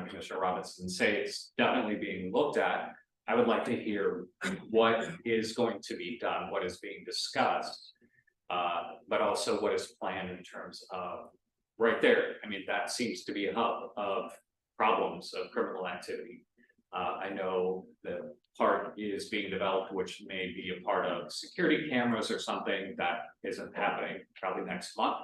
Commissioner Robinson say it's definitely being looked at. I would like to hear what is going to be done, what is being discussed, but also what is planned in terms of right there. I mean, that seems to be a hub of problems of criminal activity. I know the part is being developed, which may be a part of security cameras or something that isn't happening probably next month.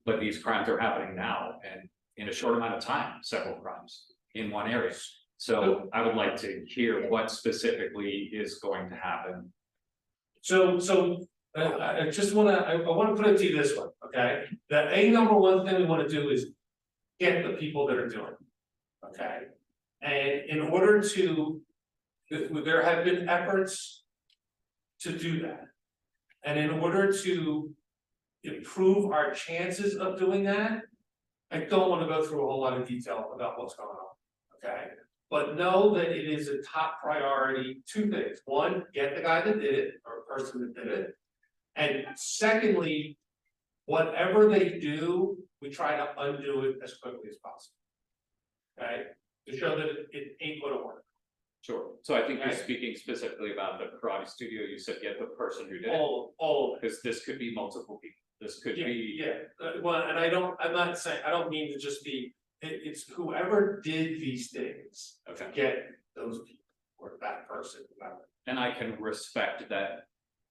But these crimes are happening now, and in a short amount of time, several crimes in one area. So I would like to hear what specifically is going to happen. So I just I wanna put it to you this way, okay? That number one thing we wanna do is get the people that are doing it, okay? And in order to, there have been efforts to do that. And in order to improve our chances of doing that, I don't wanna go through a whole lot of detail about what's going on, okay? But know that it is a top priority, two things. One, get the guy that did it, or person that did it. And secondly, whatever they do, we try to undo it as quickly as possible. Okay, to show that it ain't gonna work. Sure, so I think you're Okay. speaking specifically about the karate studio, you said get the person who did it, All of it. because this could be multiple people, this could Yeah, be. yeah, well, and I'm not saying, I don't mean to just be, it's whoever did these things. Okay. Get those people, or that person, whoever. And I can respect that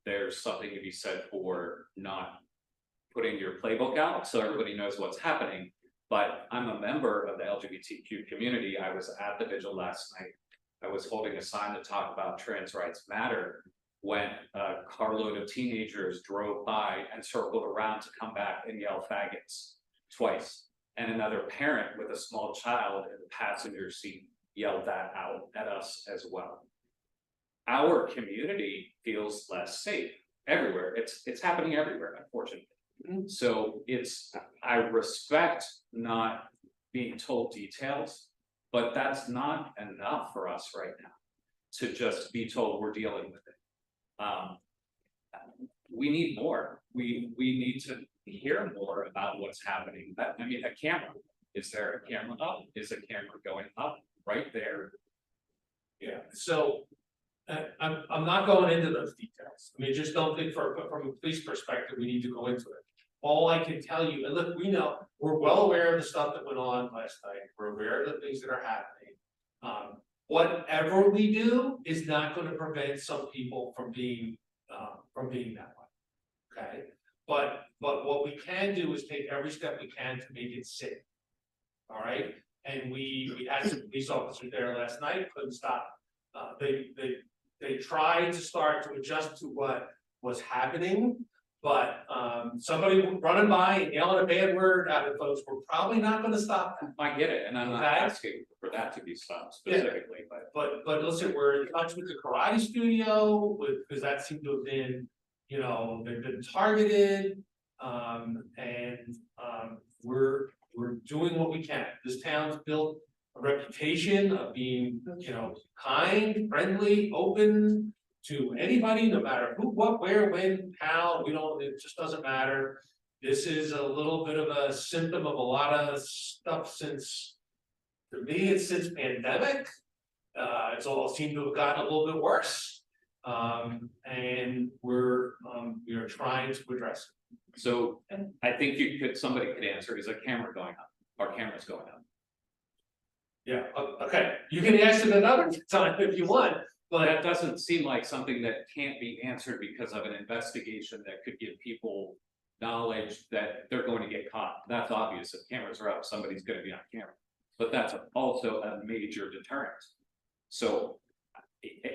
there's something to be said for not putting your playbook out so everybody knows what's happening. But I'm a member of the LGBTQ community. I was at the vigil last night. I was holding a sign to talk about trans rights matter when a carload of teenagers drove by and circled around to come back and yell faggots twice. And another parent with a small child in the passenger seat yelled that out at us as well. Our community feels less safe everywhere. It's happening everywhere, unfortunately. So I respect not being told details, but that's not enough for us right now. To just be told we're dealing with it. We need more. We need to hear more about what's happening. I mean, a camera. Is there a camera up? Is a camera going up right there? Yeah, so. I'm not going into those details. I mean, just don't think from a police perspective, we need to go into it. All I can tell you, and look, we know, we're well aware of the stuff that went on last night. We're aware of the things that are happening. Whatever we do is not gonna prevent some people from being that way. Okay, but what we can do is take every step we can to make it safe. All right, and we had some police officers there last night, couldn't stop. They tried to start to adjust to what was happening, but somebody running by and yelling a bad word at the folks, we're probably not gonna stop that. I get it, and I'm not Okay. asking for that to be stopped specifically, but. But listen, we're in touch with the karate studio, because that seemed to have been, they've been targeted. We're doing what we can. This town's built a reputation of being, kind, friendly, open to anybody, no matter who, what, where, when, how, it just doesn't matter. This is a little bit of a symptom of a lot of stuff since, to me, it's since pandemic. It's all seemed to have gotten a little bit worse. And we are trying to address it. So I think somebody could answer, is a camera going up? Are cameras going up? Yeah, okay, you can ask it another time if you want, But but that doesn't seem like something that can't be answered because of an investigation that could give people knowledge that they're going to get caught. That's obvious. If cameras are up, somebody's gonna be on camera. But that's also a major deterrent. So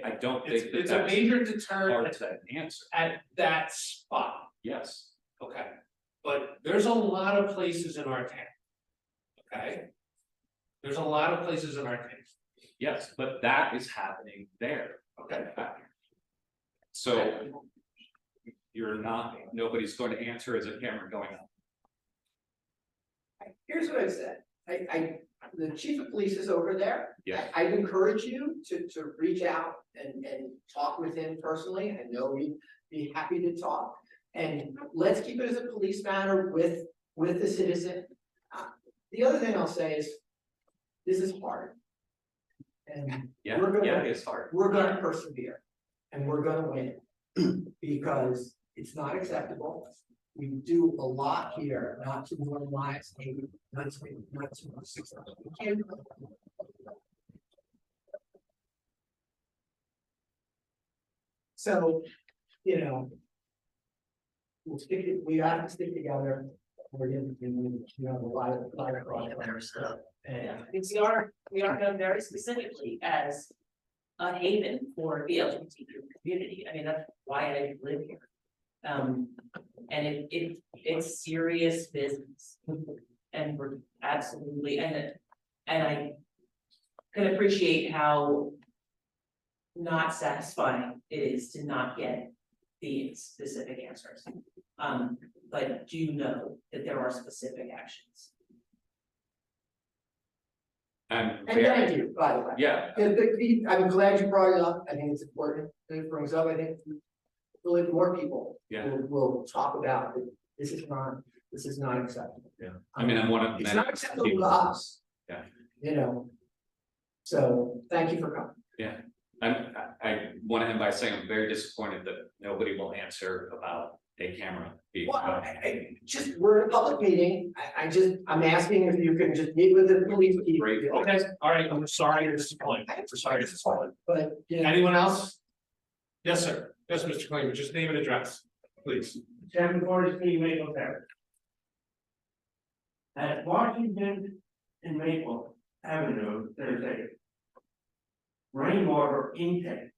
I don't think it's a major hard deterrent to answer. at that spot, Yes, okay? But there's a lot of places in our town. Okay? There's a lot of places in our town. yes, but that is happening there. Okay. So nobody's going to answer, is a camera going up? Here's what I said, the chief of police is over there. Yeah. I'd encourage you to reach out and talk with him personally. I know he'd be happy to talk. And let's keep it as a police matter with the citizen. The other thing I'll say is, this is hard. And Yeah, We're gonna- it's hard. we're gonna persevere and we're gonna win. Because it's not acceptable. We do a lot here, not to normalize, not to. We can't. So, we have to stick together. We're gonna, a lot of stuff. And Because we are known very specifically as a haven for the LGBTQ community. I mean, that's why I live here. And it's serious business. And we're absolutely, and I can appreciate how not satisfying it is to not get the specific answers. But do know that there are specific actions. And thank you, by the way. Yeah, I'm glad you brought it up. I think it's important that it brings up. I think really more people yeah, will talk about it. This is not acceptable. yeah. I mean, I'm one of It's many not acceptable to people- us. Yeah. You know. So thank you for coming. I want to end by saying I'm very disappointed that nobody will answer about a camera. being- Well, just, we're in a public meeting. I'm asking if you can just meet with the police chief. Great. Okay, all right, I'm sorry to disappoint, I'm sorry to disappoint. But, you know, Anyone else? Yes, sir. Yes, Mr. Klein, just name and address, please. 743 Maple Terrace. At Washington and Maple Avenue, there's a rainwater intake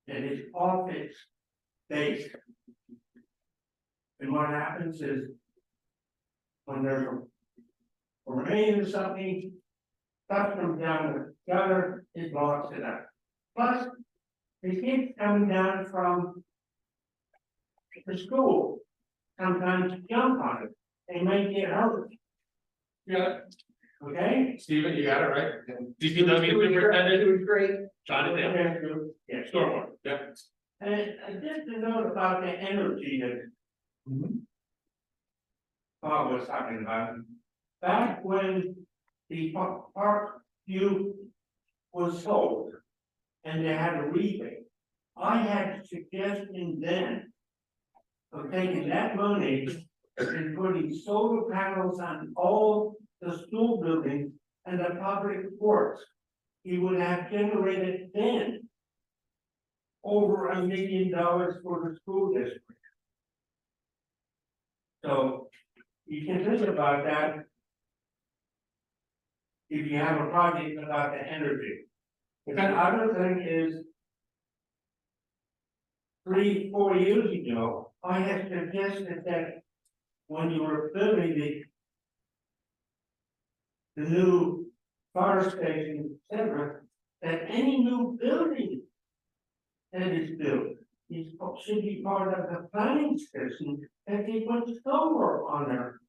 that is office based. And what happens is when there's a rain or something, stuff comes down the gutter, it blocks it up. Plus, the kids coming down from the school, sometimes jump on it, they may get hurt, You got it, okay? Stephen, you got it, right? DPW superintendent, it was great. jot it down. Yes. Stormwater, yeah. And just to note about the energy that Bob was talking about, back when the Park View was sold and they had a rebate, I had a suggestion then of taking that money and putting solar panels on all the school buildings and the public works. He would have generated then over $1 million for the school district. So you can think about that if you have a project about the energy. The other thing is 3-4 years ago, I had suggested that when you were building the new fire station, etc., that any new building that is built should be part of the planning system, that they put solar on their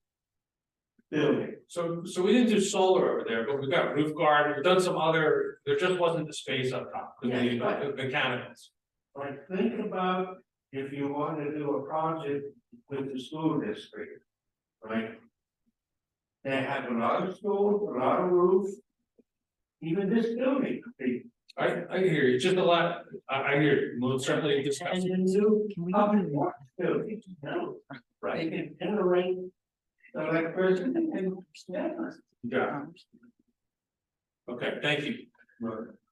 building. So we didn't do solar over there, but we've got roof guard, we've done some other, there just wasn't the space up top, with the Yeah. mechanicals. Like, think about if you want to do a project with the school district, right? They have a lot of schools, a lot of roofs. Even this building could be. I hear you, just a lot, I hear you, we'll certainly discuss. And the new public works building, no, they can generate electricity and. Yeah. Okay, thank you.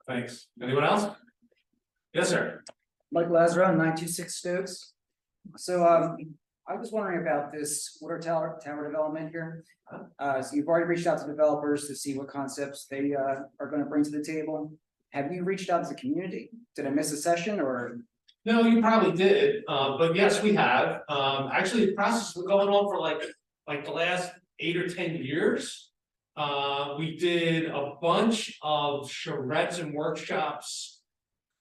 Thanks. Anyone else? Yes, sir. Mike Lazaro, 926 Stokes. So I was wondering about this water tower development here. So you've already reached out to developers to see what concepts they are going to bring to the table. Have you reached out to the community? Did I miss a session or? No, you probably did, but yes, we have. Actually, the process has been going on for like the last 8 or 10 years. We did a bunch of charrettes and workshops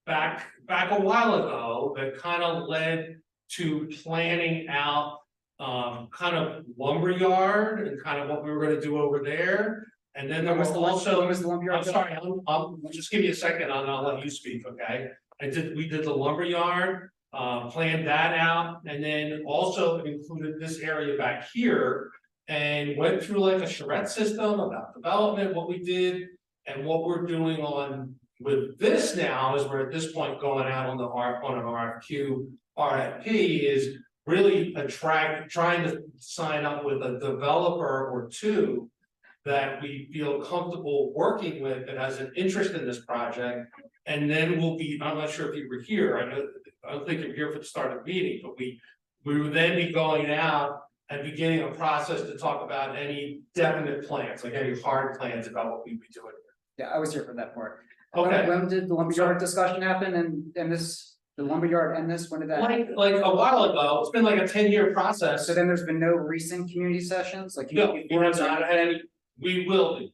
back a while ago that kind of led to planning out kind of lumberyard and kind of what we were gonna do over there. And then there was also, When was the lumberyard I'm built? sorry, I'll just give you a second and I'll let you speak, okay? We did the lumberyard, planned that out, and then also included this area back here. And went through like a charrette system about development, what we did, and what we're doing on with this now is we're at this point going out on an RFQ, RFP is really trying to sign up with a developer or two that we feel comfortable working with that has an interest in this project. And then I'm not sure if you were here, I don't think you're here for the start of the meeting, but we would then be going out and beginning a process to talk about any definite plans, like any hard plans about what we'd be doing. Yeah, I was here for that part. Okay. When did the lumberyard discussion happen and this the lumberyard and this, when did that? Like a while ago, it's been like a 10-year process. So then there's been no recent community sessions, like? No, community we have forums or not anything? had any, we will be.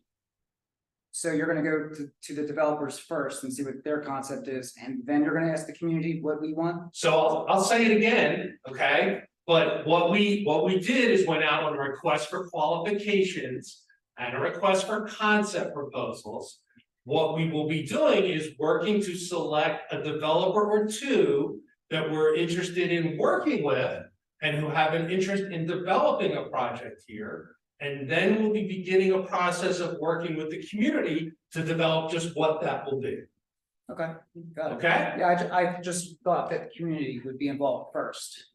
So you're gonna go to the developers first and see what their concept is, and then you're gonna ask the community what we want? So I'll say it again, okay? But what we did is went out on a request for qualifications and a request for concept proposals. What we will be doing is working to select a developer or two that we're interested in working with and who have an interest in developing a project here. And then we'll be beginning a process of working with the community to develop just what that will be, Okay, got it. okay? Yeah, I just thought that the community would be involved first.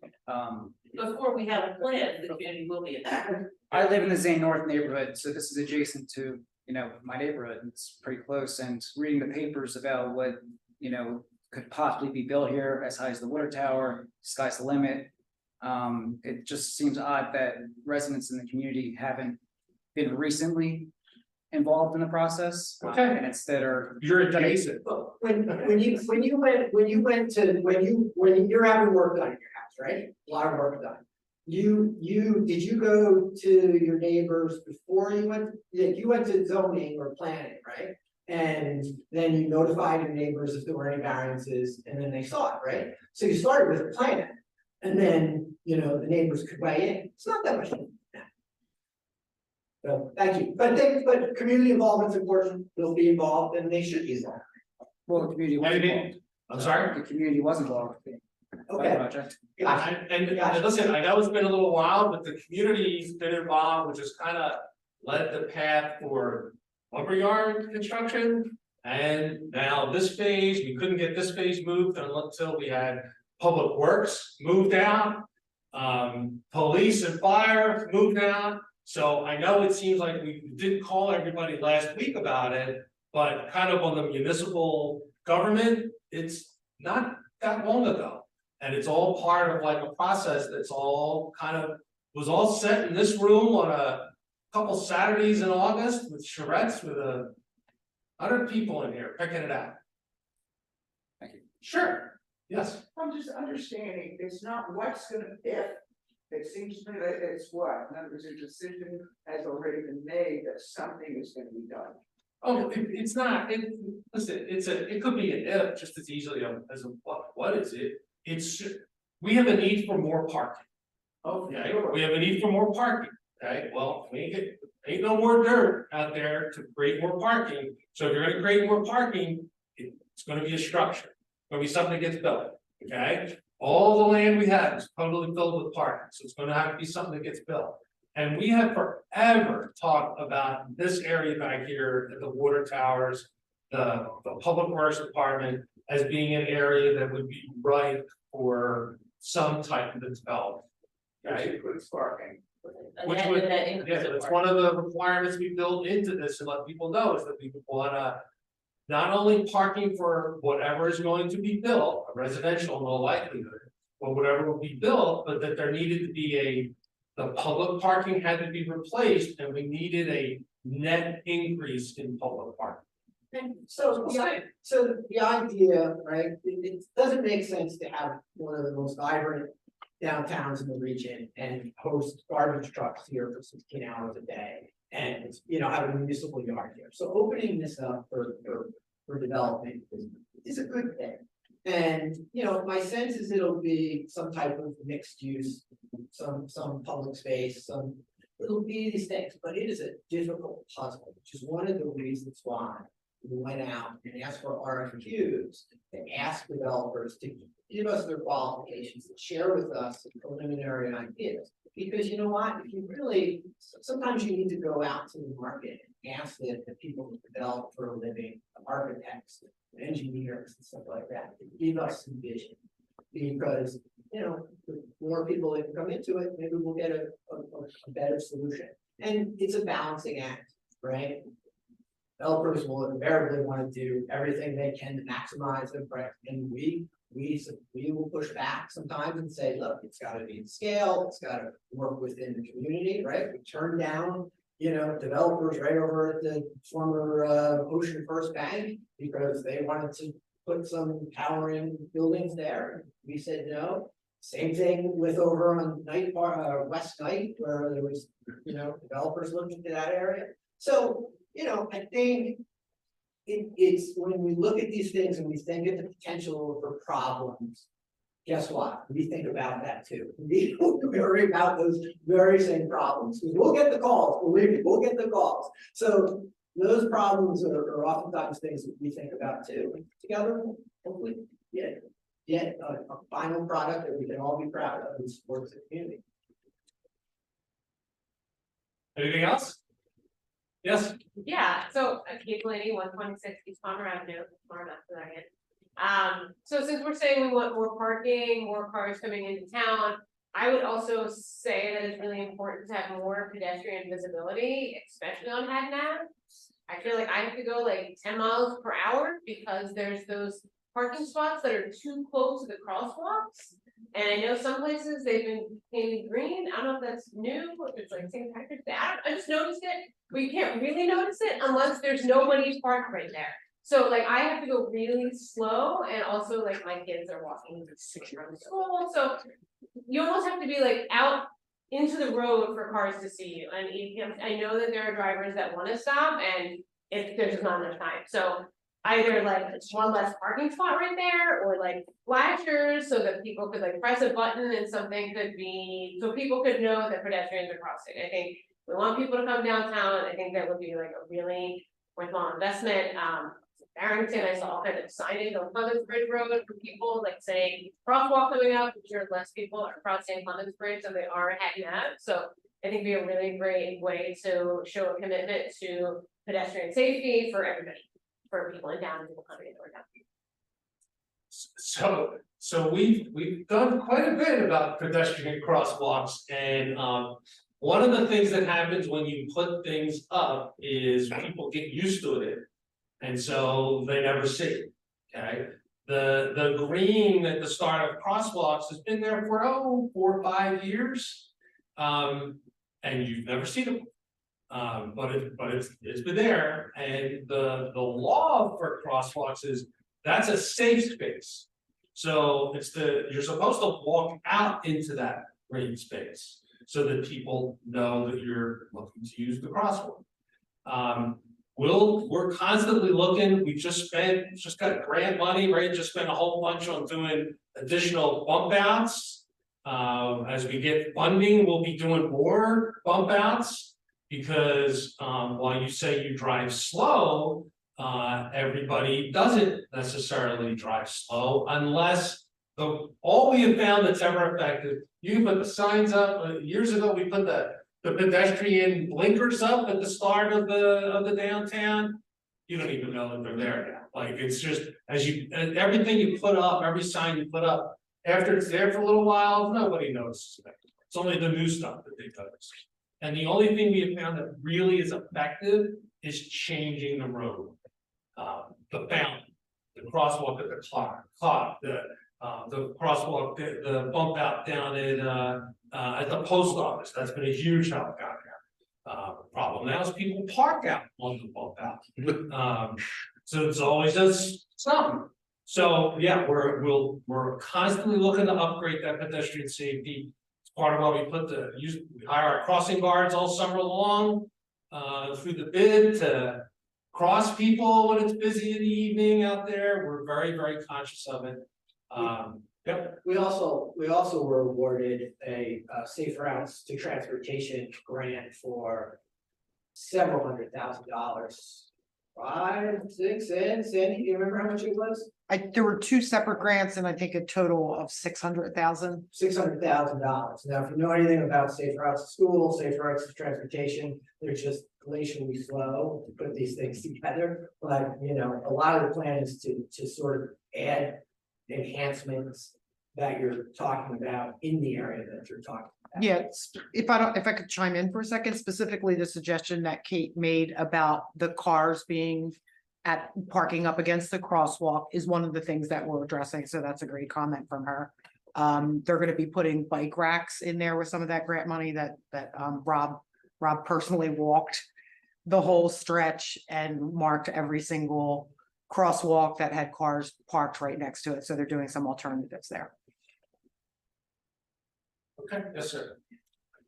Before we have a plan, the community will be involved. I live in the Zane North neighborhood, so this is adjacent to, you know, my neighborhood, and it's pretty close, and reading the papers about what, you know, could possibly be built here as high as the water tower, sky's the limit. It just seems odd that residents in the community haven't been recently involved in the process. Okay. And instead are, You're adjacent. When you're having work done in your house, right? A lot of work done. Did you go to your neighbors before you went, you went to zoning or planning, right? And then you notified your neighbors if there were any variances, and then they saw it, right? So you started with a plan. And then, you know, the neighbors could weigh in. It's not that much. So, thank you. But community involvement's important. They'll be involved and they should be involved. well, the community was involved. I'm sorry? The community was involved. by the Okay. project. Gotcha. And listen, I know it's been a little while, but the community's been involved, which has kind of led the path for lumberyard construction. And now this phase, we couldn't get this phase moved until we had Public Works moved out. Police and fire moved out. So I know it seems like we did call everybody last week about it, but kind of on the municipal government, it's not that long ago. And it's all part of like a process that's all kind of, was all set in this room on a couple Saturdays in August with charrettes with 100 people in here picking it out. Thank you. Sure, yes. I'm just understanding, it's not what's gonna if. It seems to me that it's what, in other words, a decision has already been made that something is gonna be done. Oh, it's not, listen, it could be an if just as easily as a what is it? It's, we have a need for more parking. Okay, we have a need for more parking, okay, well, ain't no more dirt out there to create more parking. So if you're gonna create more parking, it's gonna be a structure, it's gonna be something that gets built, okay? All the land we have is totally filled with parking, so it's gonna have to be something that gets built. And we have forever talked about this area back here at the water towers, the public works department as being an area that would be ripe for some type of development. Which Right? includes parking. Which And would, that yeah, includes the that's park. one of the requirements we built into this and let people know is that we wanna. Not only parking for whatever is going to be built, a residential no likelihood, or whatever will be built, but that there needed to be the public parking had to be replaced and we needed a net increase in public parking. So the idea, right, it doesn't make sense to have one of the most vibrant downtowns in the region and host garbage trucks here for 16 hours a day. And, you know, have a municipal yard here. So opening this up for development is a good thing. And, you know, my sense is it'll be some type of mixed use, some public space, it'll be these things, but it is a difficult puzzle, which is one of the reasons why we went out and asked for RFQs and asked developers to give us their qualifications and share with us the preliminary ideas. Because you know what, if you really, sometimes you need to go out to the market and ask the people who develop for a living, architects, engineers and stuff like that, to give us some vision. Because, you know, the more people that come into it, maybe we'll get a better solution. And it's a balancing act, right? Developers will invariably want to do everything they can to maximize their price, and we will push back sometimes and say, look, it's gotta be in scale, it's gotta work within the community, right? We turn down, you know, developers right over at the former Ocean First Bank because they wanted to put some power in buildings there? We said no. Same thing with over on Night Park, West Night, where there was, developers looking to that area. So, I think it's when we look at these things and we think of the potential for problems, guess what? We think about that too. We worry about those very same problems, because we'll get the calls, believe me, we'll get the calls. So those problems are oftentimes things that we think about too. And together, hopefully, get a final product that we can all be proud of and supports the community. Anything else? Yes, Yeah, so Kate Blaney, 126 East Palmer Avenue, so since we're saying we want more parking, more cars coming into town. I would also say that it's really important to have more pedestrian visibility, especially on Haddon Ave. I feel like I have to go like 10 miles per hour because there's those parking spots that are too close to the crosswalks. And I know some places they've been painted green. I don't know if that's new, if it's like St. Patrick's Day. I just noticed it. But you can't really notice it unless there's nobody parked right there. So like I have to go really slow, and also like my kids are walking from school. So you almost have to be like out into the road for cars to see you. And I know that there are drivers that want to stop, and if there's not enough time. So either like it's one less parking spot right there, or like flashers so that people could like press a button and something could be, so people could know that pedestrians are crossing. I think we want people to come downtown. I think that would be like a really worthwhile investment. Barrington, I saw kind of signage on Clemens Bridge Road for people like saying crosswalk coming up, I'm sure less people are crossing Clemens Bridge than they are Haddon Ave. So I think it'd be a really great way to show a commitment to pedestrian safety for everybody, for people in town, people coming into our town. so we've done quite a bit about pedestrian crosswalks, and one of the things that happens when you put things up is people get used to it. And so they never see it, okay? The green at the start of crosswalks has been there for 4 or 5 years. And you've never seen it. But it's been there, and the law for crosswalks is that's a safe space. So you're supposed to walk out into that green space so that people know that you're looking to use the crosswalk. We're constantly looking. We just got grant money, right? Just spent a whole bunch on doing additional bump outs. As we get funding, we'll be doing more bump outs, because while you say you drive slow, everybody doesn't necessarily drive slow unless all we have found that's ever effective. You can put the signs up. Years ago, we put the pedestrian blinkers up at the start of the downtown. You don't even know that they're there now. Like, it's just everything you put up, every sign you put up, after it's there for a little while, nobody notices it. It's only the new stuff that they notice. And the only thing we have found that really is effective is changing the road. The fountain, the crosswalk at the clock, the crosswalk, the bump out down at the post office. That's been a huge help down there. Problem now is people park out on the bump out. So it's always just something. So yeah, we're constantly looking to upgrade that pedestrian safety. It's part of why we hire our crossing guards all summer long through the bid to cross people when it's busy in the evening out there. We're very, very conscious of it. Yep. We also were awarded a Safe Routes to Transportation grant for several $100,000. 5, 6, Sandy, do you remember how much it was? There were 2 separate grants and I think a total of 600,000. $600,000. Now, if you know anything about Safe Routes to School, Safe Routes to Transportation, they're just glacially slow to put these things together. But, a lot of the plan is to sort of add enhancements that you're talking about in the area that you're talking about. Yeah, if I could chime in for a second, specifically the suggestion that Kate made about the cars being parking up against the crosswalk is one of the things that we're addressing. So that's a great comment from her. They're going to be putting bike racks in there with some of that grant money that Rob personally walked the whole stretch and marked every single crosswalk that had cars parked right next to it, so they're doing some alternatives there. Okay, yes, sir.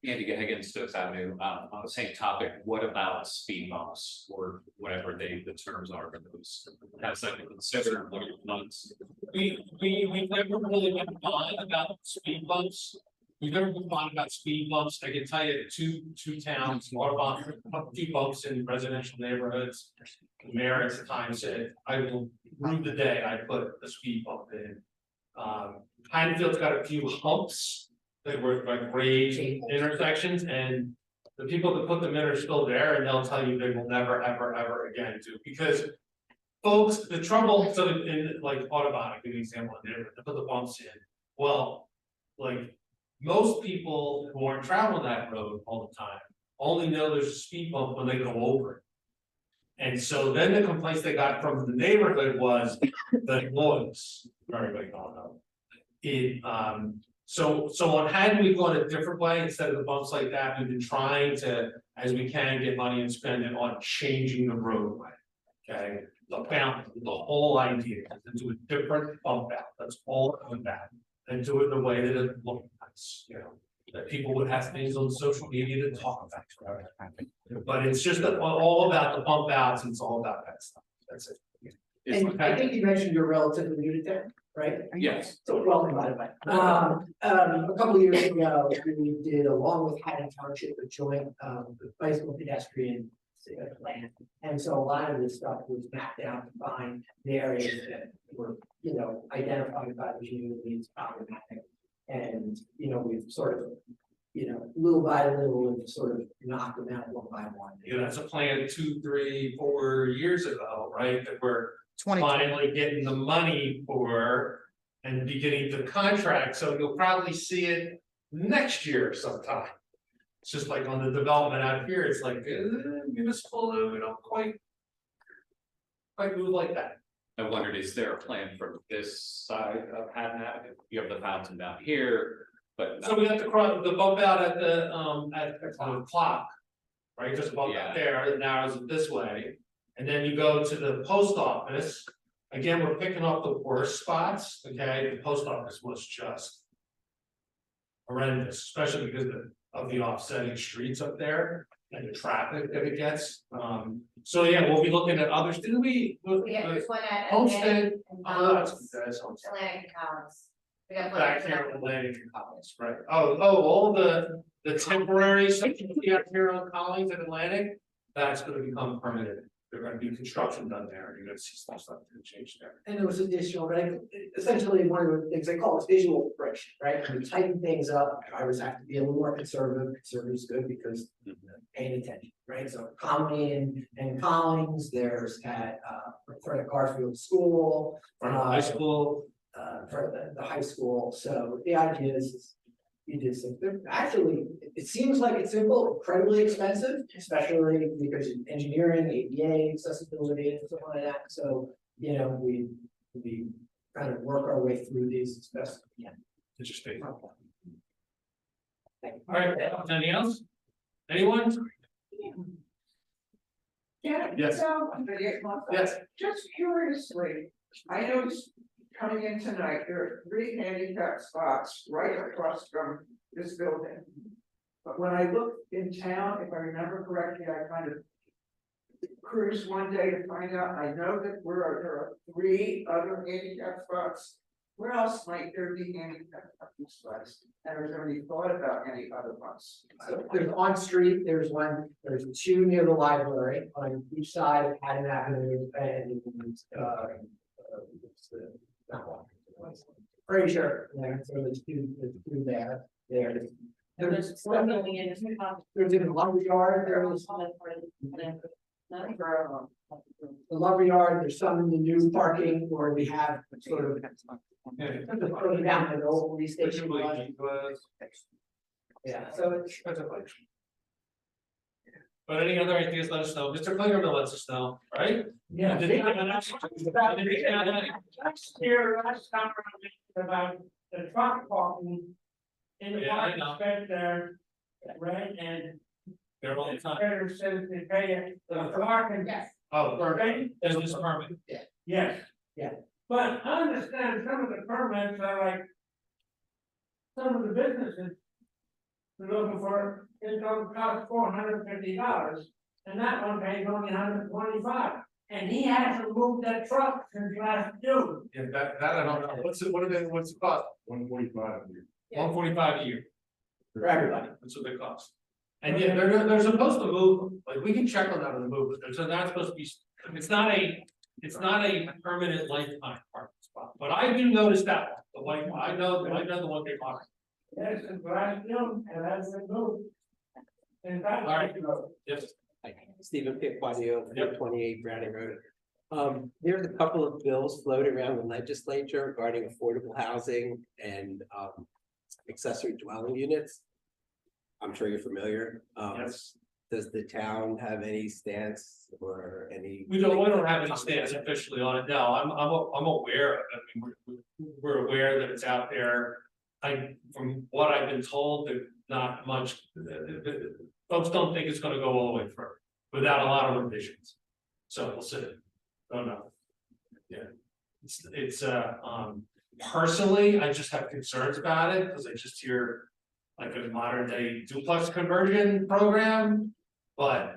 Andy Higgins, Stokes Avenue, on the same topic, what about speed bumps or whatever the terms are for those? Has that been considered, what are your thoughts? We've never really been fond about speed bumps. We've never been fond about speed bumps. I can tell you two towns, Audubon, a few bumps in residential neighborhoods. The mayor at the time said, I will rue the day I put a speed bump in. Pinefield's got a few humps that were like grade intersections, and the people that put them in are still there, and they'll tell you they will never, ever again do, because folks, the trouble, so in like Audubon, give an example, they put the bumps in, well, like, most people who aren't traveling that road all the time only know there's a speed bump when they go over it. And so then the complaints they got from the neighborhood was the noise, everybody don't know. So on had we gone a different way, instead of the bumps like that, we've been trying to, as we can, get money and spend it on changing the roadway. Okay, the whole idea is to do a different bump out, that's all of that, and do it in a way that it looks nice, you know. That people would have things on social media to talk about. But it's just all about the bump outs, and it's all about that stuff, that's it. And I think you mentioned you're relatively new to town, right? Yes. So welcome, by the way. A couple of years ago, we did, along with Haddon Township, a joint bicycle pedestrian plan. And so a lot of this stuff was mapped out to find the areas that were, you know, identified by the community as problematic. And, you know, we've sort of, you know, little by little, and sort of knocked them out one by one. You know, that's a plan 2, 3, 4 years ago, right, that we're 20, finally getting the money for. And beginning the contract, so you'll probably see it next year sometime. It's just like on the development out here, it's like, municipal, we don't quite move like that. I wondered, is there a plan for this side of Haddon Avenue? You have the fountain down here, but. So we have to cross the bump out at the clock. Right, just above Yeah. that there, it narrows it this way, and then you go to the post office. Again, we're picking up the worst spots, okay, the post office was just horrendous, especially because of the offsetting streets up there and the traffic that it gets. So yeah, we'll be looking at others, didn't we? Yeah, there's one at Homestead, Atlantic that's Homestead. Atlantic and Collins. We got Back one. here in Atlantic and Collins, right? All the temporary sections out here on Collins and Atlantic, that's gonna become permanent. There's gonna be construction done there, and you're gonna see stuff to change there. And there was additional, right, essentially one of the things they call is visual friction, right? When you tighten things up, drivers have to be a little more conservative. Conservative is good because paying attention, right? So Colleen and Collins, there's at for the Garfield School. From high school, For the high school, so the idea is you do something, actually, it seems like it's simple, incredibly expensive, especially because of engineering, ADA, accessibility and stuff like that, so, you know, we kind of work our way through these as best we can. interesting. All right, anything else? Anyone? Yeah. Yes. So, Yes. just curiously, I noticed coming in tonight, there are 3 handicap spots right across from this building. But when I looked in town, if I remember correctly, I kind of cruised one day to find out, I know that there are 3 other handicap spots. Where else might there be handicap parking spots? And has there any thought about any other ones? So there's on street, there's 2 near the library on each side of Haddon Avenue and pretty sure, there, so there's two there, there's. There's one building in this. There's in the lumber yard, there's the lumber yard, there's some in the new parking where we have sort of. Further down the old police station. Yeah, so it's. But any other ideas, let us know. Mr. Klingerman lets us know, right? Yeah. Did he have an Last year, last time about the truck parking. In the Yeah, I park, know. spent there, right, and There all the time. better says they pay it, the parking. Yes. Oh, Right? business permit. Yes. Yeah. But I understand some of the permits are like. Some of the businesses. are looking for, it's gonna cost $450, and that one pays only $125. And he hasn't moved that truck since last June. Yeah, that I don't know. What's it, what's the cost? 145. 145 a year. For everybody. That's what they cost. And yeah, they're supposed to move, like, we can check on that in the move, but they're not supposed to be, it's not a permanent lifetime parking spot. But I do notice that one, the white one, I know the one they want. Yes, since last June, and hasn't moved. In fact. All right. Yes, Stephen Piquadio, Yep. 28 Browning Road. There's a couple of bills floating around the legislature regarding affordable housing and accessory dwelling units. I'm sure you're familiar. yes. Does the town have any stance or any? We don't have any stance officially on it. No, I'm aware of it. I mean, we're aware that it's out there. From what I've been told, that not much, folks don't think it's gonna go all the way through without a lot of revisions. So we'll see. Don't know. Yeah. It's personally, I just have concerns about it because I just hear like a modern day duplex conversion program. But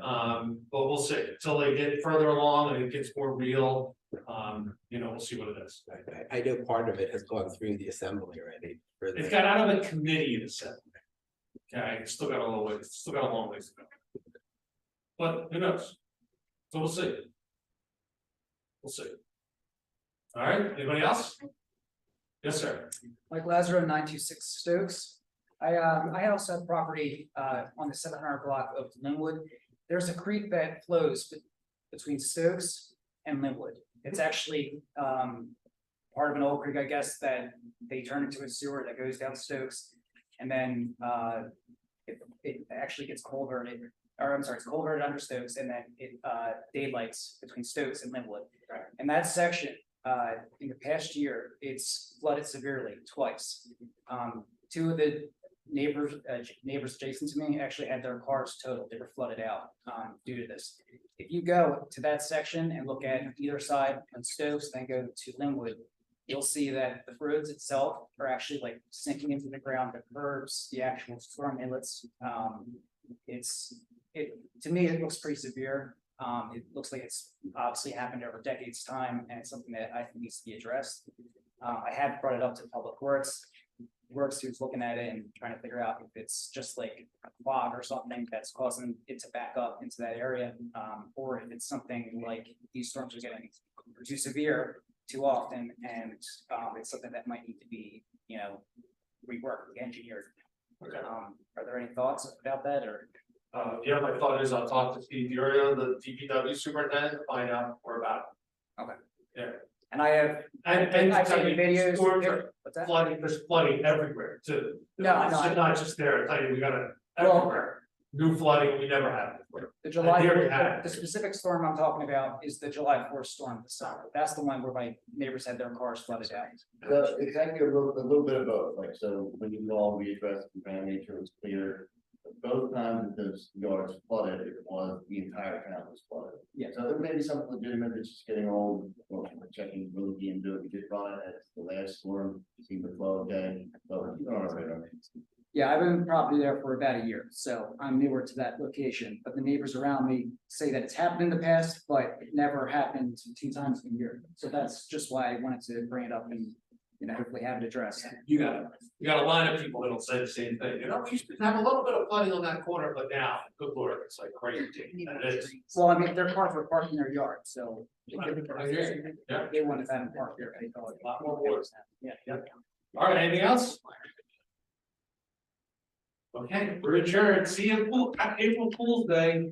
we'll see until they get further along and it gets more real. We'll see what it is. I know part of it has gone through the assembly already. It's got out of the committee to set. Okay, it's still got a little ways, still got a long ways to go. But who knows? So we'll see. We'll see. All right, anybody else? Yes, sir. Mike Lazaro, 926 Stokes. I also have property on the 700 block of Linwood. There's a creek that flows between Stokes and Linwood. It's actually part of an old creek, I guess, that they turn into a sewer that goes down Stokes. And then it actually gets culverted, or I'm sorry, it's culverted under Stokes, and then it daylights between Stokes and Linwood. And that section, in the past year, it's flooded severely twice. Two of the neighbors adjacent to me actually had their cars totaled. They were flooded out due to this. If you go to that section and look at either side on Stokes, then go to Linwood, you'll see that the roads itself are actually like sinking into the ground, the curbs, the actual storm inlets. To me, it looks pretty severe. It looks like it's obviously happened over decades' time, and it's something that I think needs to be addressed. I have brought it up to Public Works. Works who's looking at it and trying to figure out if it's just like a clog or something that's causing it to back up into that area, or if it's something like these storms are getting too severe too often, and it's something that might need to be, reworked, engineered. Okay. Are there any thoughts about that, or? Yeah, my thought is I'll talk to Steve Furio, the DPW superintendent, to find out more about it. Okay. Yeah. And I have, And I've seen videos. storms are What's that? flooding, there's flooding everywhere too. No, It's no, not just there, I tell you, we got it Well- everywhere. New flooding we never had before. The July, Here we have it. the specific storm I'm talking about is the July 4th storm this summer. That's the one where my neighbors had their cars flooded out. So exactly a little bit of both, like, so when you all readdressed contamination, it was clear. Both times that those yards flooded, it was, the entire town was flooded. Yeah. So there may be something legitimate that's just getting old, well, we're checking really into it, we did run it at the last storm, seemed to flow okay, but all right. Yeah, I've been property there for about a year, so I'm newer to that location, but the neighbors around me say that it's happened in the past, but it never happened 2 times in a year. So that's just why I wanted to bring it up and, hopefully have it addressed. You got a line of people that'll say the same thing, we used to have a little bit of flooding on that corner, but now, good lord, it's like crazy. And it is. Well, I mean, their cars were parked in their yard, so. I hear you. Yeah. They wanted them parked there. They thought a lot more water. Yeah. All right, anything else? Okay, we're adjourned. See you at April Fool's Day.